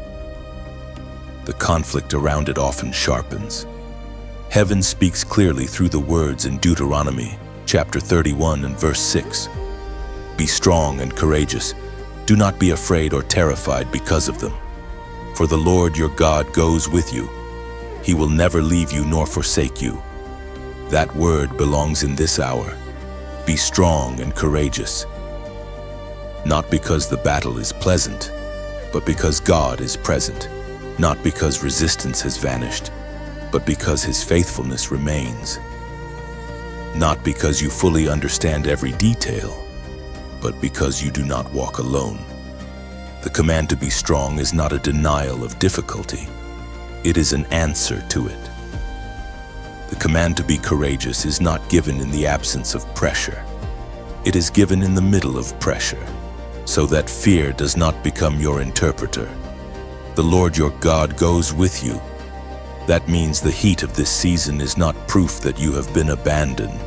the conflict around it often sharpens. Heaven speaks clearly through the words in Deuteronomy, chapter 31 and verse 6. Be strong and courageous. Do not be afraid or terrified because of them. For the Lord your God goes with you. He will never leave you nor forsake you. That word belongs in this hour. Be strong and courageous. Not because the battle is pleasant, but because God is present. Not because resistance has vanished, but because His faithfulness remains. Not because you fully understand every detail, but because you do not walk alone. The command to be strong is not a denial of difficulty. It is an answer to it. The command to be courageous is not given in the absence of pressure. It is given in the middle of pressure, so that fear does not become your interpreter. The Lord your God goes with you. That means the heat of this season is not proof that you have been abandoned.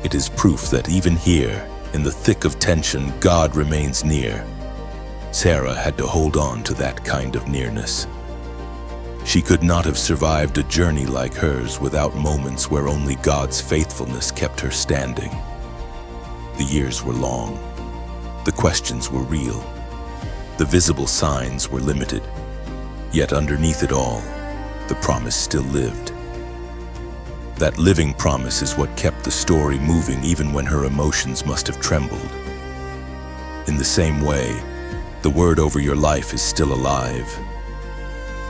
It is proof that even here, in the thick of tension, God remains near. Sarah had to hold on to that kind of nearness. She could not have survived a journey like hers without moments where only God's faithfulness kept her standing. The years were long. The questions were real. The visible signs were limited. Yet underneath it all, the promise still lived. That living promise is what kept the story moving even when her emotions must have trembled. In the same way, the word over your life is still alive.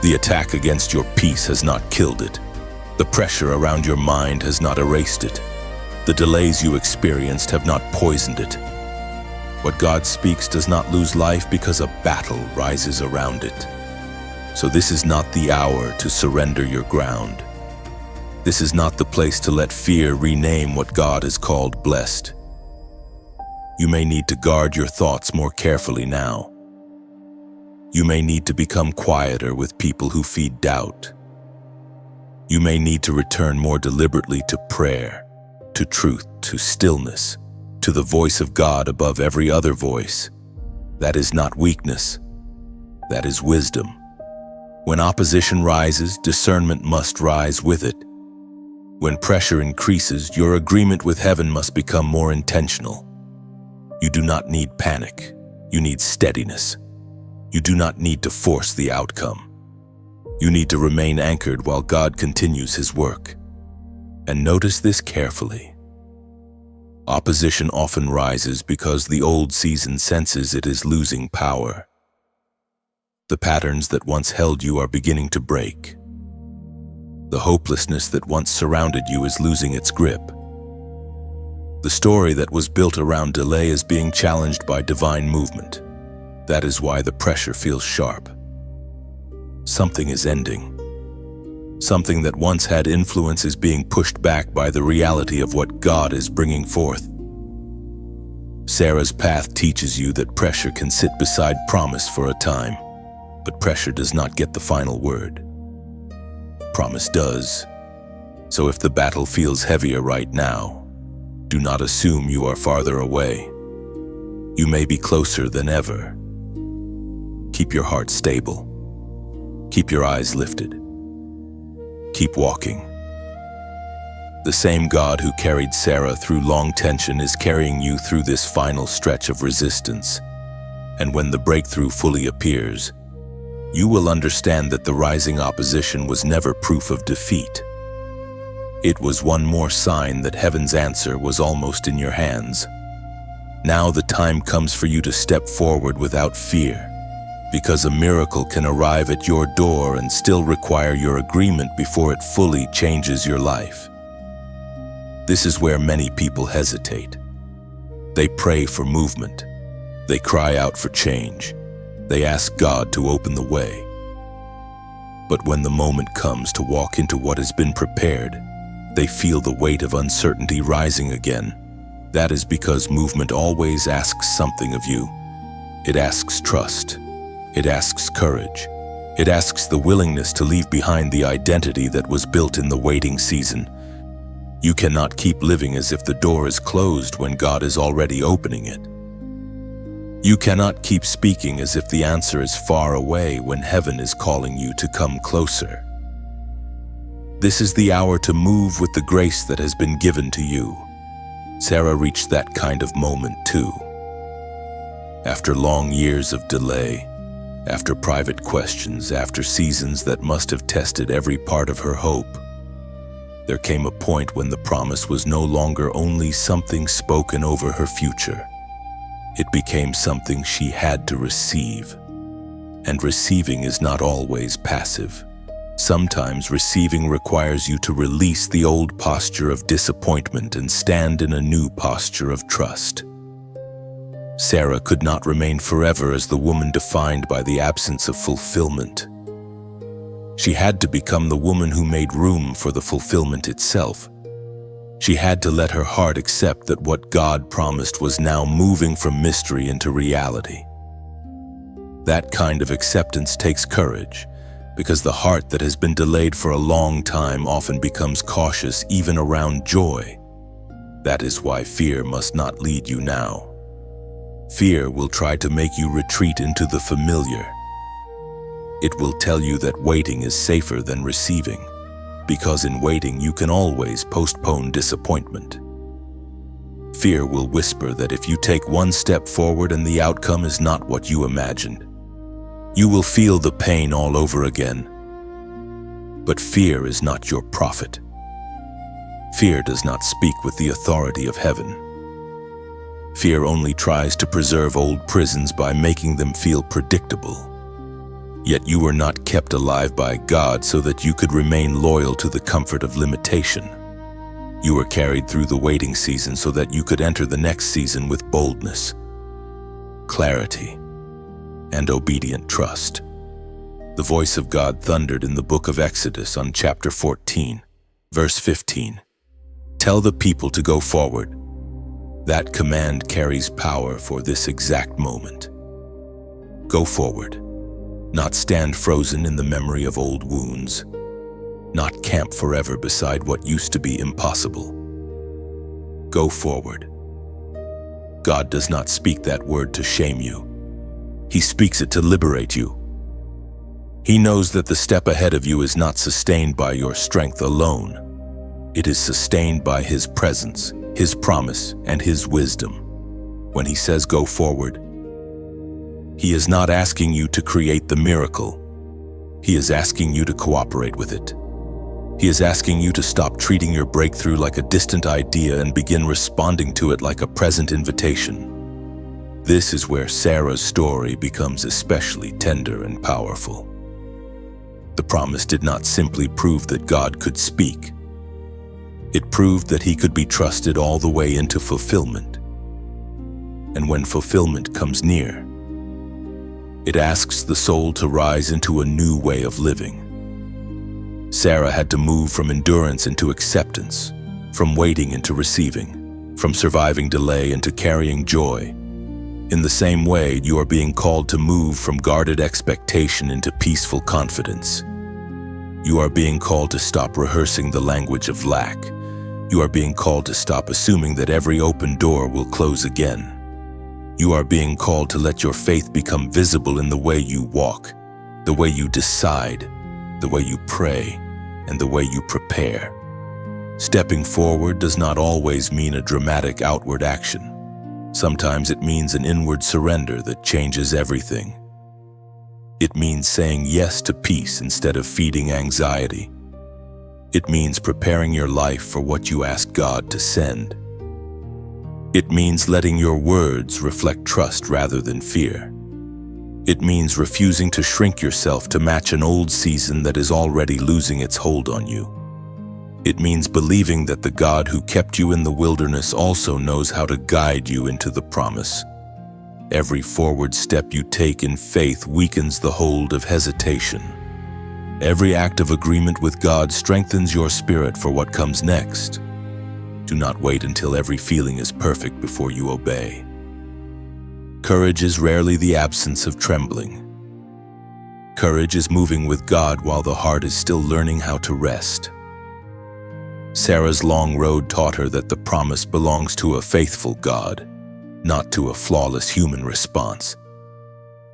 The attack against your peace has not killed it. The pressure around your mind has not erased it. The delays you experienced have not poisoned it. What God speaks does not lose life because a battle rises around it. So this is not the hour to surrender your ground. This is not the place to let fear rename what God has called blessed. You may need to guard your thoughts more carefully now. You may need to become quieter with people who feed doubt. You may need to return more deliberately to prayer, to truth, to stillness, to the voice of God above every other voice. That is not weakness. That is wisdom. When opposition rises, discernment must rise with it. When pressure increases, your agreement with heaven must become more intentional. You do not need panic. You need steadiness. You do not need to force the outcome. You need to remain anchored while God continues His work. And notice this carefully. Opposition often rises because the old season senses it is losing power. The patterns that once held you are beginning to break. The hopelessness that once surrounded you is losing its grip. The story that was built around delay is being challenged by divine movement. That is why the pressure feels sharp. Something is ending. Something that once had influence is being pushed back by the reality of what God is bringing forth. Sarah's path teaches you that pressure can sit beside promise for a time, but pressure does not get the final word. Promise does. So if the battle feels heavier right now, do not assume you are farther away. You may be closer than ever. Keep your heart stable. Keep your eyes lifted. Keep walking. The same God who carried Sarah through long tension is carrying you through this final stretch of resistance. And when the breakthrough fully appears, you will understand that the rising opposition was never proof of defeat. It was one more sign that heaven's answer was almost in your hands. Now the time comes for you to step forward without fear, because a miracle can arrive at your door and still require your agreement before it fully changes your life. This is where many people hesitate. They pray for movement. They cry out for change. They ask God to open the way. But when the moment comes to walk into what has been prepared, they feel the weight of uncertainty rising again. That is because movement always asks something of you. It asks trust. It asks courage. It asks the willingness to leave behind the identity that was built in the waiting season. You cannot keep living as if the door is closed when God is already opening it. You cannot keep speaking as if the answer is far away when heaven is calling you to come closer. This is the hour to move with the grace that has been given to you. Sarah reached that kind of moment too. After long years of delay, after private questions, after seasons that must have tested every part of her hope, there came a point when the promise was no longer only something spoken over her future. It became something she had to receive. And receiving is not always passive. Sometimes receiving requires you to release the old posture of disappointment and stand in a new posture of trust. Sarah could not remain forever as the woman defined by the absence of fulfillment. She had to become the woman who made room for the fulfillment itself. She had to let her heart accept that what God promised was now moving from mystery into reality. That kind of acceptance takes courage, because the heart that has been delayed for a long time often becomes cautious even around joy. That is why fear must not lead you now. Fear will try to make you retreat into the familiar. It will tell you that waiting is safer than receiving, because in waiting you can always postpone disappointment. Fear will whisper that if you take one step forward and the outcome is not what you imagined, you will feel the pain all over again. But fear is not your prophet. Fear does not speak with the authority of heaven. Fear only tries to preserve old prisons by making them feel predictable. Yet you were not kept alive by God so that you could remain loyal to the comfort of limitation. You were carried through the waiting season so that you could enter the next season with boldness, clarity, and obedient trust. The voice of God thundered in the book of Exodus on chapter 14, Verse 15. Tell the people to go forward. That command carries power for this exact moment. Go forward. Not stand frozen in the memory of old wounds. Not camp forever beside what used to be impossible. Go forward. God does not speak that word to shame you. He speaks it to liberate you. He knows that the step ahead of you is not sustained by your strength alone. It is sustained by His presence, His promise, and His wisdom. When He says go forward, He is not asking you to create the miracle. He is asking you to cooperate with it. He is asking you to stop treating your breakthrough like a distant idea and begin responding to it like a present invitation. This is where Sarah's story becomes especially tender and powerful. The promise did not simply prove that God could speak. It proved that He could be trusted all the way into fulfillment. And when fulfillment comes near, it asks the soul to rise into a new way of living. Sarah had to move from endurance into acceptance, from waiting into receiving, from surviving delay into carrying joy. In the same way, you are being called to move from guarded expectation into peaceful confidence. You are being called to stop rehearsing the language of lack. You are being called to stop assuming that every open door will close again. You are being called to let your faith become visible in the way you walk, the way you decide, the way you pray, and the way you prepare. Stepping forward does not always mean a dramatic outward action. Sometimes it means an inward surrender that changes everything. It means saying yes to peace instead of feeding anxiety. It means preparing your life for what you ask God to send. It means letting your words reflect trust rather than fear. It means refusing to shrink yourself to match an old season that is already losing its hold on you. It means believing that the God who kept you in the wilderness also knows how to guide you into the promise. Every forward step you take in faith weakens the hold of hesitation. Every act of agreement with God strengthens your spirit for what comes next. Do not wait until every feeling is perfect before you obey. Courage is rarely the absence of trembling. Courage is moving with God while the heart is still learning how to rest. Sarah's long road taught her that the promise belongs to a faithful God, not to a flawless human response.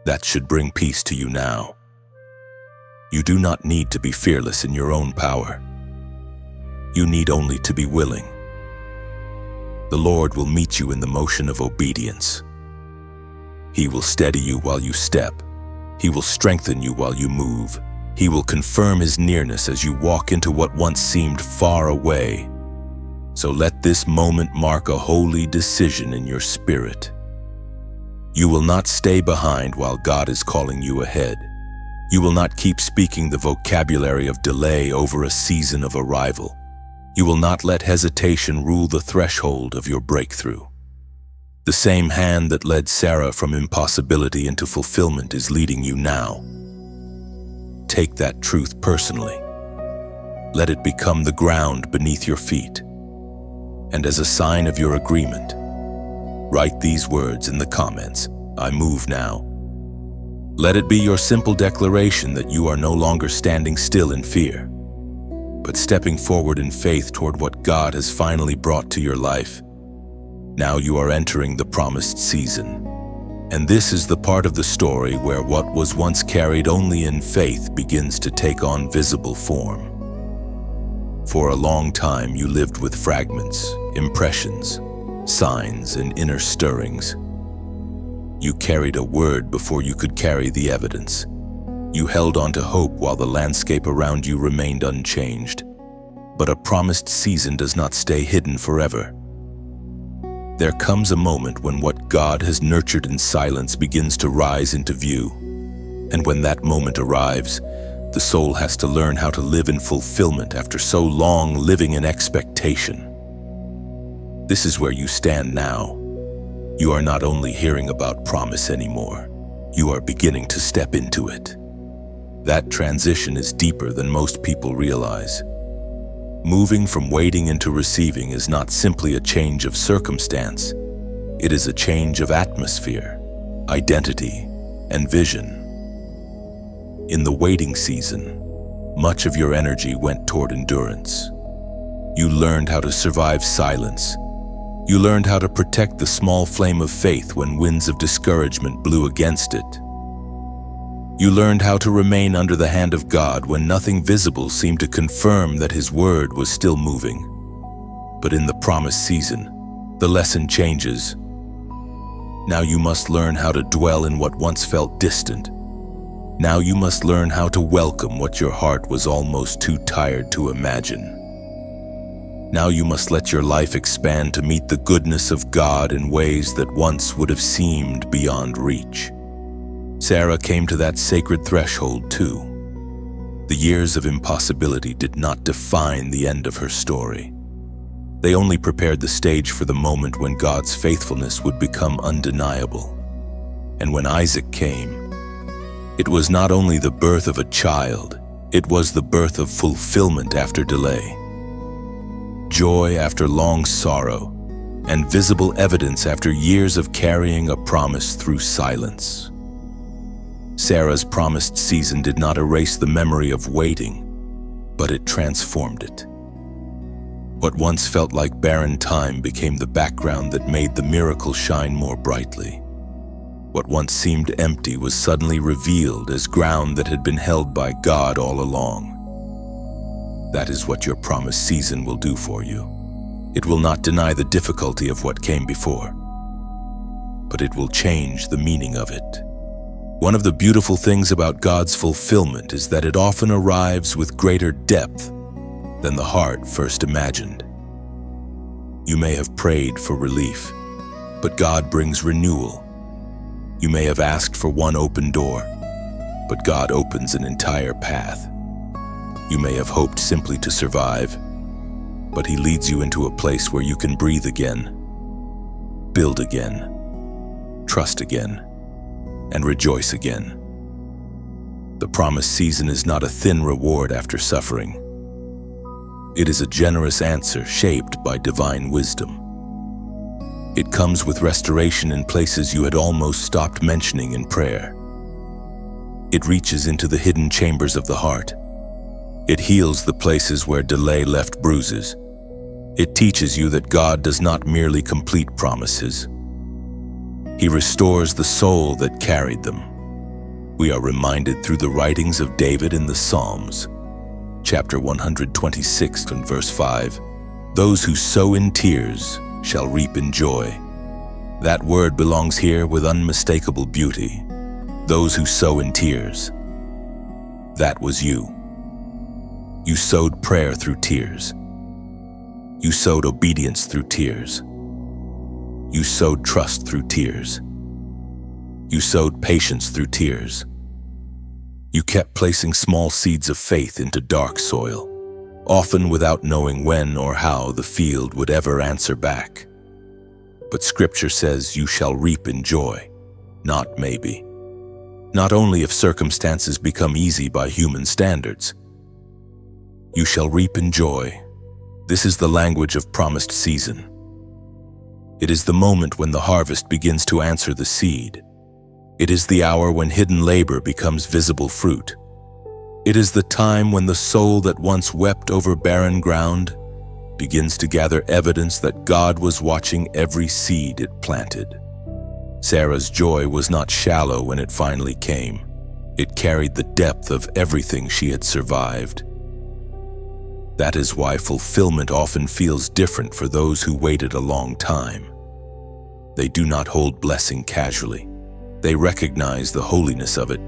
That should bring peace to you now. You do not need to be fearless in your own power. You need only to be willing. The Lord will meet you in the motion of obedience. He will steady you while you step. He will strengthen you while you move. He will confirm His nearness as you walk into what once seemed far away. So let this moment mark a holy decision in your spirit. You will not stay behind while God is calling you ahead. You will not keep speaking the vocabulary of delay over a season of arrival. You will not let hesitation rule the threshold of your breakthrough. The same hand that led Sarah from impossibility into fulfillment is leading you now. Take that truth personally. Let it become the ground beneath your feet. And as a sign of your agreement, write these words in the comments: I move now. Let it be your simple declaration that you are no longer standing still in fear, but stepping forward in faith toward what God has finally brought to your life. Now you are entering the promised season. And this is the part of the story where what was once carried only in faith begins to take on visible form. For a long time you lived with fragments, impressions, signs, and inner stirrings. You carried a word before you could carry the evidence. You held on to hope while the landscape around you remained unchanged. But a promised season does not stay hidden forever. There comes a moment when what God has nurtured in silence begins to rise into view. And when that moment arrives, the soul has to learn how to live in fulfillment after so long living in expectation. This is where you stand now. You are not only hearing about promise anymore, you are beginning to step into it. That transition is deeper than most people realize. Moving from waiting into receiving is not simply a change of circumstance. It is a change of atmosphere, identity, and vision. In the waiting season, much of your energy went toward endurance. You learned how to survive silence. You learned how to protect the small flame of faith when winds of discouragement blew against it. You learned how to remain under the hand of God when nothing visible seemed to confirm that His word was still moving. But in the promised season, the lesson changes. Now you must learn how to dwell in what once felt distant. Now you must learn how to welcome what your heart was almost too tired to imagine. Now you must let your life expand to meet the goodness of God in ways that once would have seemed beyond reach. Sarah came to that sacred threshold too. The years of impossibility did not define the end of her story. They only prepared the stage for the moment when God's faithfulness would become undeniable. And when Isaac came, it was not only the birth of a child, it was the birth of fulfillment after delay. Joy after long sorrow, and visible evidence after years of carrying a promise through silence. Sarah's promised season did not erase the memory of waiting, but it transformed it. What once felt like barren time became the background that made the miracle shine more brightly. What once seemed empty was suddenly revealed as ground that had been held by God all along. That is what your promised season will do for you. It will not deny the difficulty of what came before, but it will change the meaning of it. One of the beautiful things about God's fulfillment is that it often arrives with greater depth than the heart first imagined. You may have prayed for relief, but God brings renewal. You may have asked for one open door, but God opens an entire path. You may have hoped simply to survive, but He leads you into a place where you can breathe again, build again, trust again, and rejoice again. The promised season is not a thin reward after suffering. It is a generous answer shaped by divine wisdom. It comes with restoration in places you had almost stopped mentioning in prayer. It reaches into the hidden chambers of the heart. It heals the places where delay left bruises. It teaches you that God does not merely complete promises. He restores the soul that carried them. We are reminded through the writings of David in the Psalms, chapter 126 and verse 5, "Those who sow in tears shall reap in joy." That word belongs here with unmistakable beauty. Those who sow in tears. That was you. You sowed prayer through tears. You sowed obedience through tears. You sowed trust through tears. You sowed patience through tears. You kept placing small seeds of faith into dark soil, often without knowing when or how the field would ever answer back. But Scripture says you shall reap in joy, not maybe. Not only if circumstances become easy by human standards. You shall reap in joy. This is the language of promised season. It is the moment when the harvest begins to answer the seed. It is the hour when hidden labor becomes visible fruit. It is the time when the soul that once wept over barren ground begins to gather evidence that God was watching every seed it planted. Sarah's joy was not shallow when it finally came. It carried the depth of everything she had survived. That is why fulfillment often feels different for those who waited a long time. They do not hold blessing casually. They recognize the holiness of it.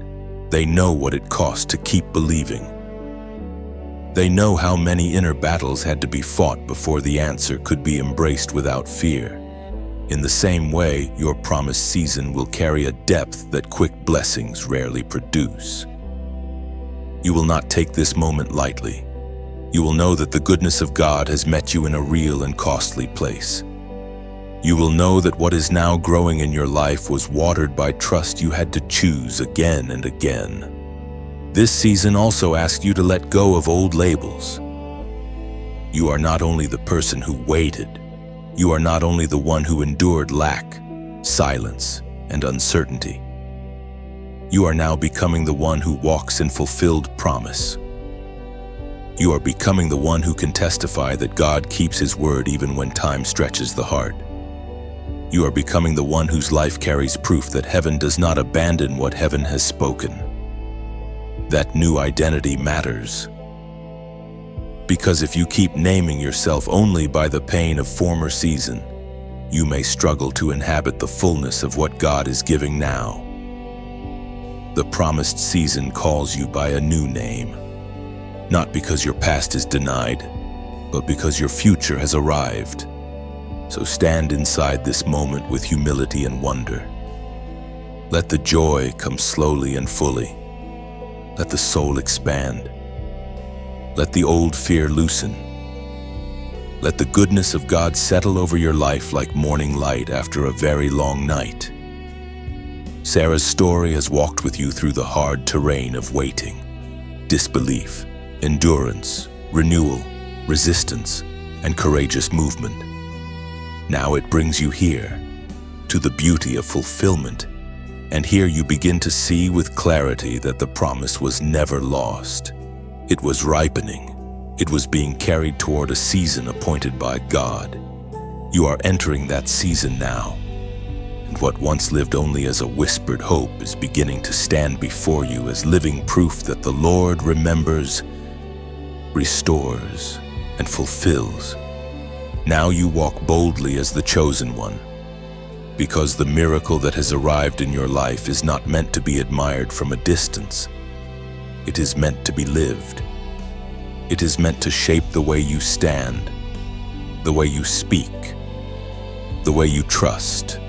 They know what it cost to keep believing. They know how many inner battles had to be fought before the answer could be embraced without fear. In the same way, your promised season will carry a depth that quick blessings rarely produce. You will not take this moment lightly. You will know that the goodness of God has met you in a real and costly place. You will know that what is now growing in your life was watered by trust you had to choose again and again. This season also asks you to let go of old labels. You are not only the person who waited, you are not only the one who endured lack, silence, and uncertainty. You are now becoming the one who walks in fulfilled promise. You are becoming the one who can testify that God keeps His word even when time stretches the heart. You are becoming the one whose life carries proof that heaven does not abandon what heaven has spoken. That new identity matters. Because if you keep naming yourself only by the pain of former season, you may struggle to inhabit the fullness of what God is giving now. The promised season calls you by a new name, not because your past is denied, but because your future has arrived. So stand inside this moment with humility and wonder. Let the joy come slowly and fully. Let the soul expand. Let the old fear loosen. Let the goodness of God settle over your life like morning light after a very long night. Sarah's story has walked with you through the hard terrain of waiting, disbelief, endurance, renewal, resistance, and courageous movement. Now it brings you here, to the beauty of fulfillment, and here you begin to see with clarity that the promise was never lost. It was ripening. It was being carried toward a season appointed by God. You are entering that season now, and what once lived only as a whispered hope is beginning to stand before you as living proof that the Lord remembers, restores, and fulfills. Now you walk boldly as the chosen one, because the miracle that has arrived in your life is not meant to be admired from a distance. It is meant to be lived. It is meant to shape the way you stand, the way you speak, the way you trust,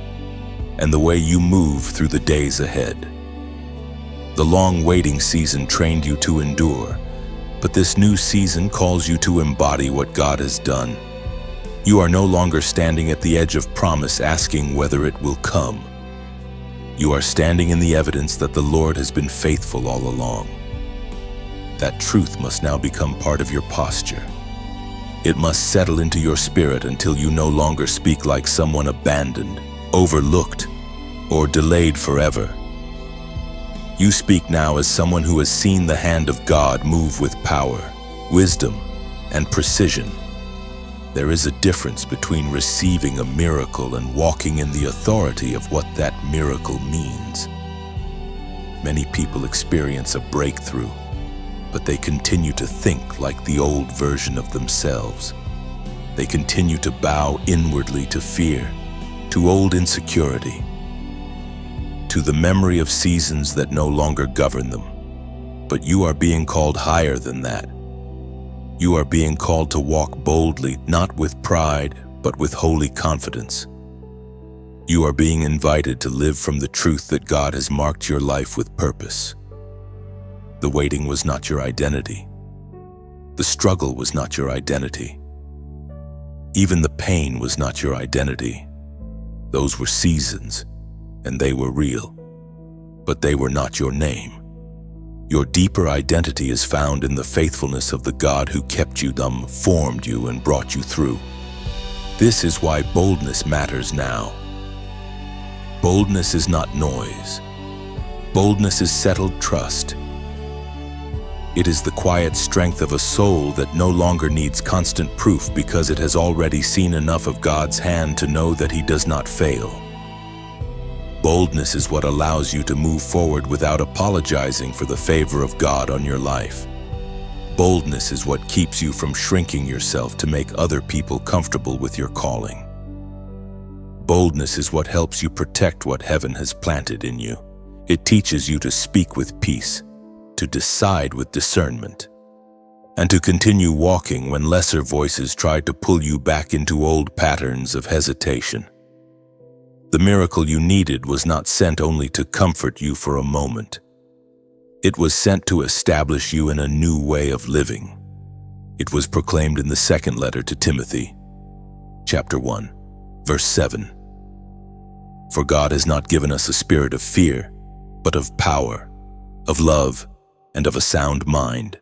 and the way you move through the days ahead. The long waiting season trained you to endure, but this new season calls you to embody what God has done. You are no longer standing at the edge of promise asking whether it will come. You are standing in the evidence that the Lord has been faithful all along. That truth must now become part of your posture. It must settle into your spirit until you no longer speak like someone abandoned, overlooked, or delayed forever. You speak now as someone who has seen the hand of God move with power, wisdom, and precision. There is a difference between receiving a miracle and walking in the authority of what that miracle means. Many people experience a breakthrough, but they continue to think like the old version of themselves. They continue to bow inwardly to fear, to old insecurity, to the memory of seasons that no longer govern them. But you are being called higher than that. You are being called to walk boldly, not with pride, but with holy confidence. You are being invited to live from the truth that God has marked your life with purpose. The waiting was not your identity. The struggle was not your identity. Even the pain was not your identity. Those were seasons, and they were real, but they were not your name. Your deeper identity is found in the faithfulness of the God who kept you, formed you, and brought you through. This is why boldness matters now. Boldness is not noise. Boldness is settled trust. It is the quiet strength of a soul that no longer needs constant proof because it has already seen enough of God's hand to know that He does not fail. Boldness is what allows you to move forward without apologizing for the favor of God on your life. Boldness is what keeps you from shrinking yourself to make other people comfortable with your calling. Boldness is what helps you protect what heaven has planted in you. It teaches you to speak with peace, to decide with discernment, and to continue walking when lesser voices try to pull you back into old patterns of hesitation. The miracle you needed was not sent only to comfort you for a moment. It was sent to establish you in a new way of living. It was proclaimed in the second letter to Timothy, chapter 1, verse 7. For God has not given us a spirit of fear, but of power, of love, and of a sound mind.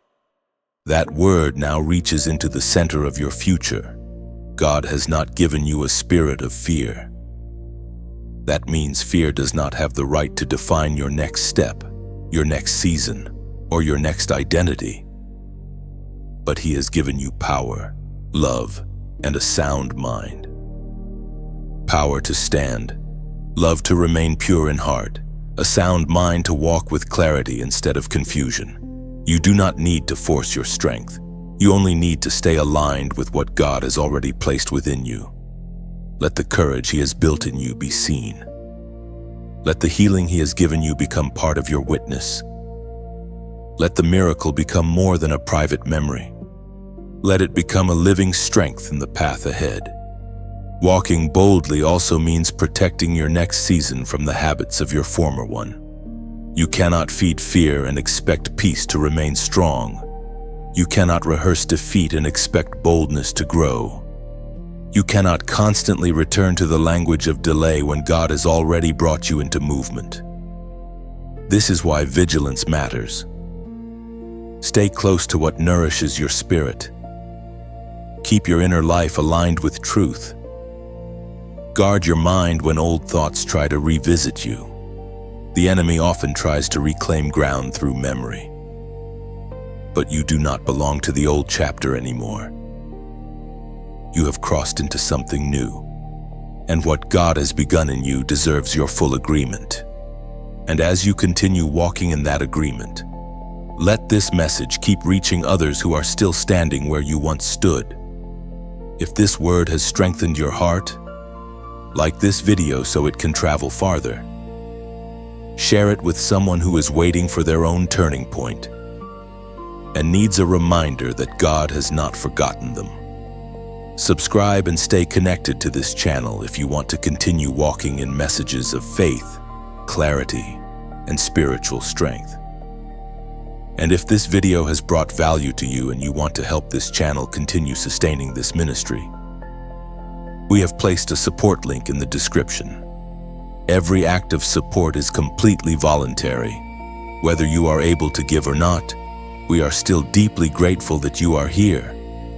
That word now reaches into the center of your future. God has not given you a spirit of fear. That means fear does not have the right to define your next step, your next season, or your next identity. But He has given you power, love, and a sound mind. Power to stand, love to remain pure in heart, a sound mind to walk with clarity instead of confusion. You do not need to force your strength. You only need to stay aligned with what God has already placed within you. Let the courage He has built in you be seen. Let the healing He has given you become part of your witness. Let the miracle become more than a private memory. Let it become a living strength in the path ahead. Walking boldly also means protecting your next season from the habits of your former one. You cannot feed fear and expect peace to remain strong. You cannot rehearse defeat and expect boldness to grow. You cannot constantly return to the language of delay when God has already brought you into movement. This is why vigilance matters. Stay close to what nourishes your spirit. Keep your inner life aligned with truth. Guard your mind when old thoughts try to revisit you. The enemy often tries to reclaim ground through memory. But you do not belong to the old chapter anymore. You have crossed into something new, and what God has begun in you deserves your full agreement. And as you continue walking in that agreement, let this message keep reaching others who are still standing where you once stood. If this word has strengthened your heart, like this video so it can travel farther. Share it with someone who is waiting for their own turning point and needs a reminder that God has not forgotten them. Subscribe and stay connected to this channel if you want to continue walking in messages of faith, clarity, and spiritual strength. And if this video has brought value to you and you want to help this channel continue sustaining this ministry, we have placed a support link in the description. Every act of support is completely voluntary. Whether you are able to give or not, we are still deeply grateful that you are here,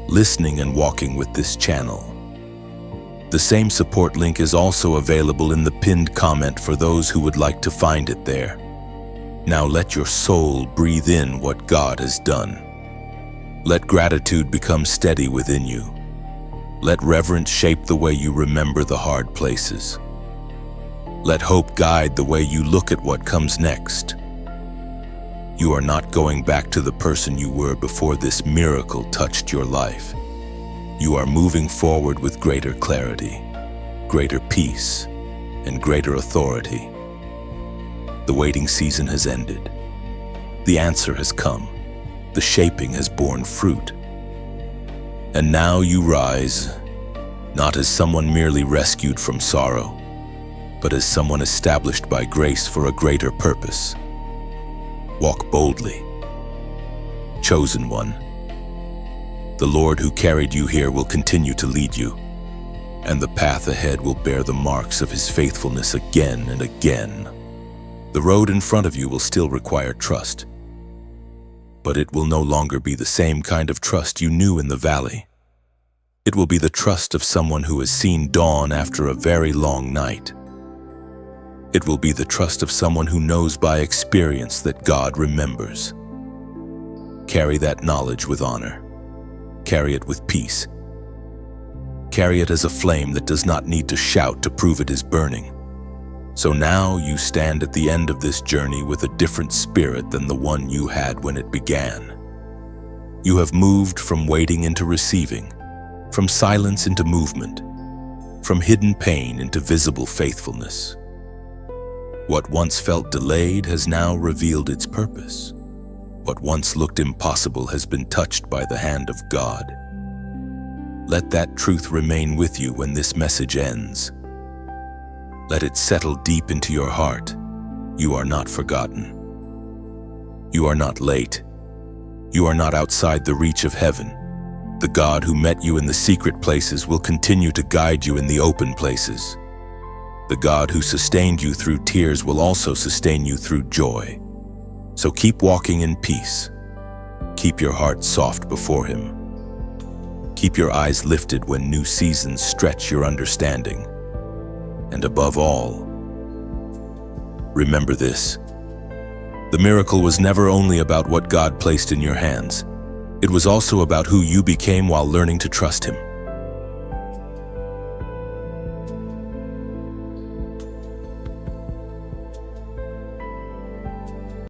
listening and walking with this channel. The same support link is also available in the pinned comment for those who would like to find it there. Now let your soul breathe in what God has done. Let gratitude become steady within you. Let reverence shape the way you remember the hard places. Let hope guide the way you look at what comes next. You are not going back to the person you were before this miracle touched your life. You are moving forward with greater clarity, greater peace, and greater authority. The waiting season has ended. The answer has come. The shaping has borne fruit. And now you rise, not as someone merely rescued from sorrow, but as someone established by grace for a greater purpose. Walk boldly. Chosen one. The Lord who carried you here will continue to lead you, and the path ahead will bear the marks of His faithfulness again and again. The road in front of you will still require trust, but it will no longer be the same kind of trust you knew in the valley. It will be the trust of someone who has seen dawn after a very long night. It will be the trust of someone who knows by experience that God remembers. Carry that knowledge with honor. Carry it with peace. Carry it as a flame that does not need to shout to prove it is burning. So now you stand at the end of this journey with a different spirit than the one you had when it began. You have moved from waiting into receiving, from silence into movement, from hidden pain into visible faithfulness. What once felt delayed has now revealed its purpose. What once looked impossible has been touched by the hand of God. Let that truth remain with you when this message ends. Let it settle deep into your heart. You are not forgotten. You are not late. You are not outside the reach of heaven. The God who met you in the secret places will continue to guide you in the open places. The God who sustained you through tears will also sustain you through joy. So keep walking in peace. Keep your heart soft before Him. Keep your eyes lifted when new seasons stretch your understanding. And above all, remember this: the miracle was never only about what God placed in your hands. It was also about who you became while learning to trust Him.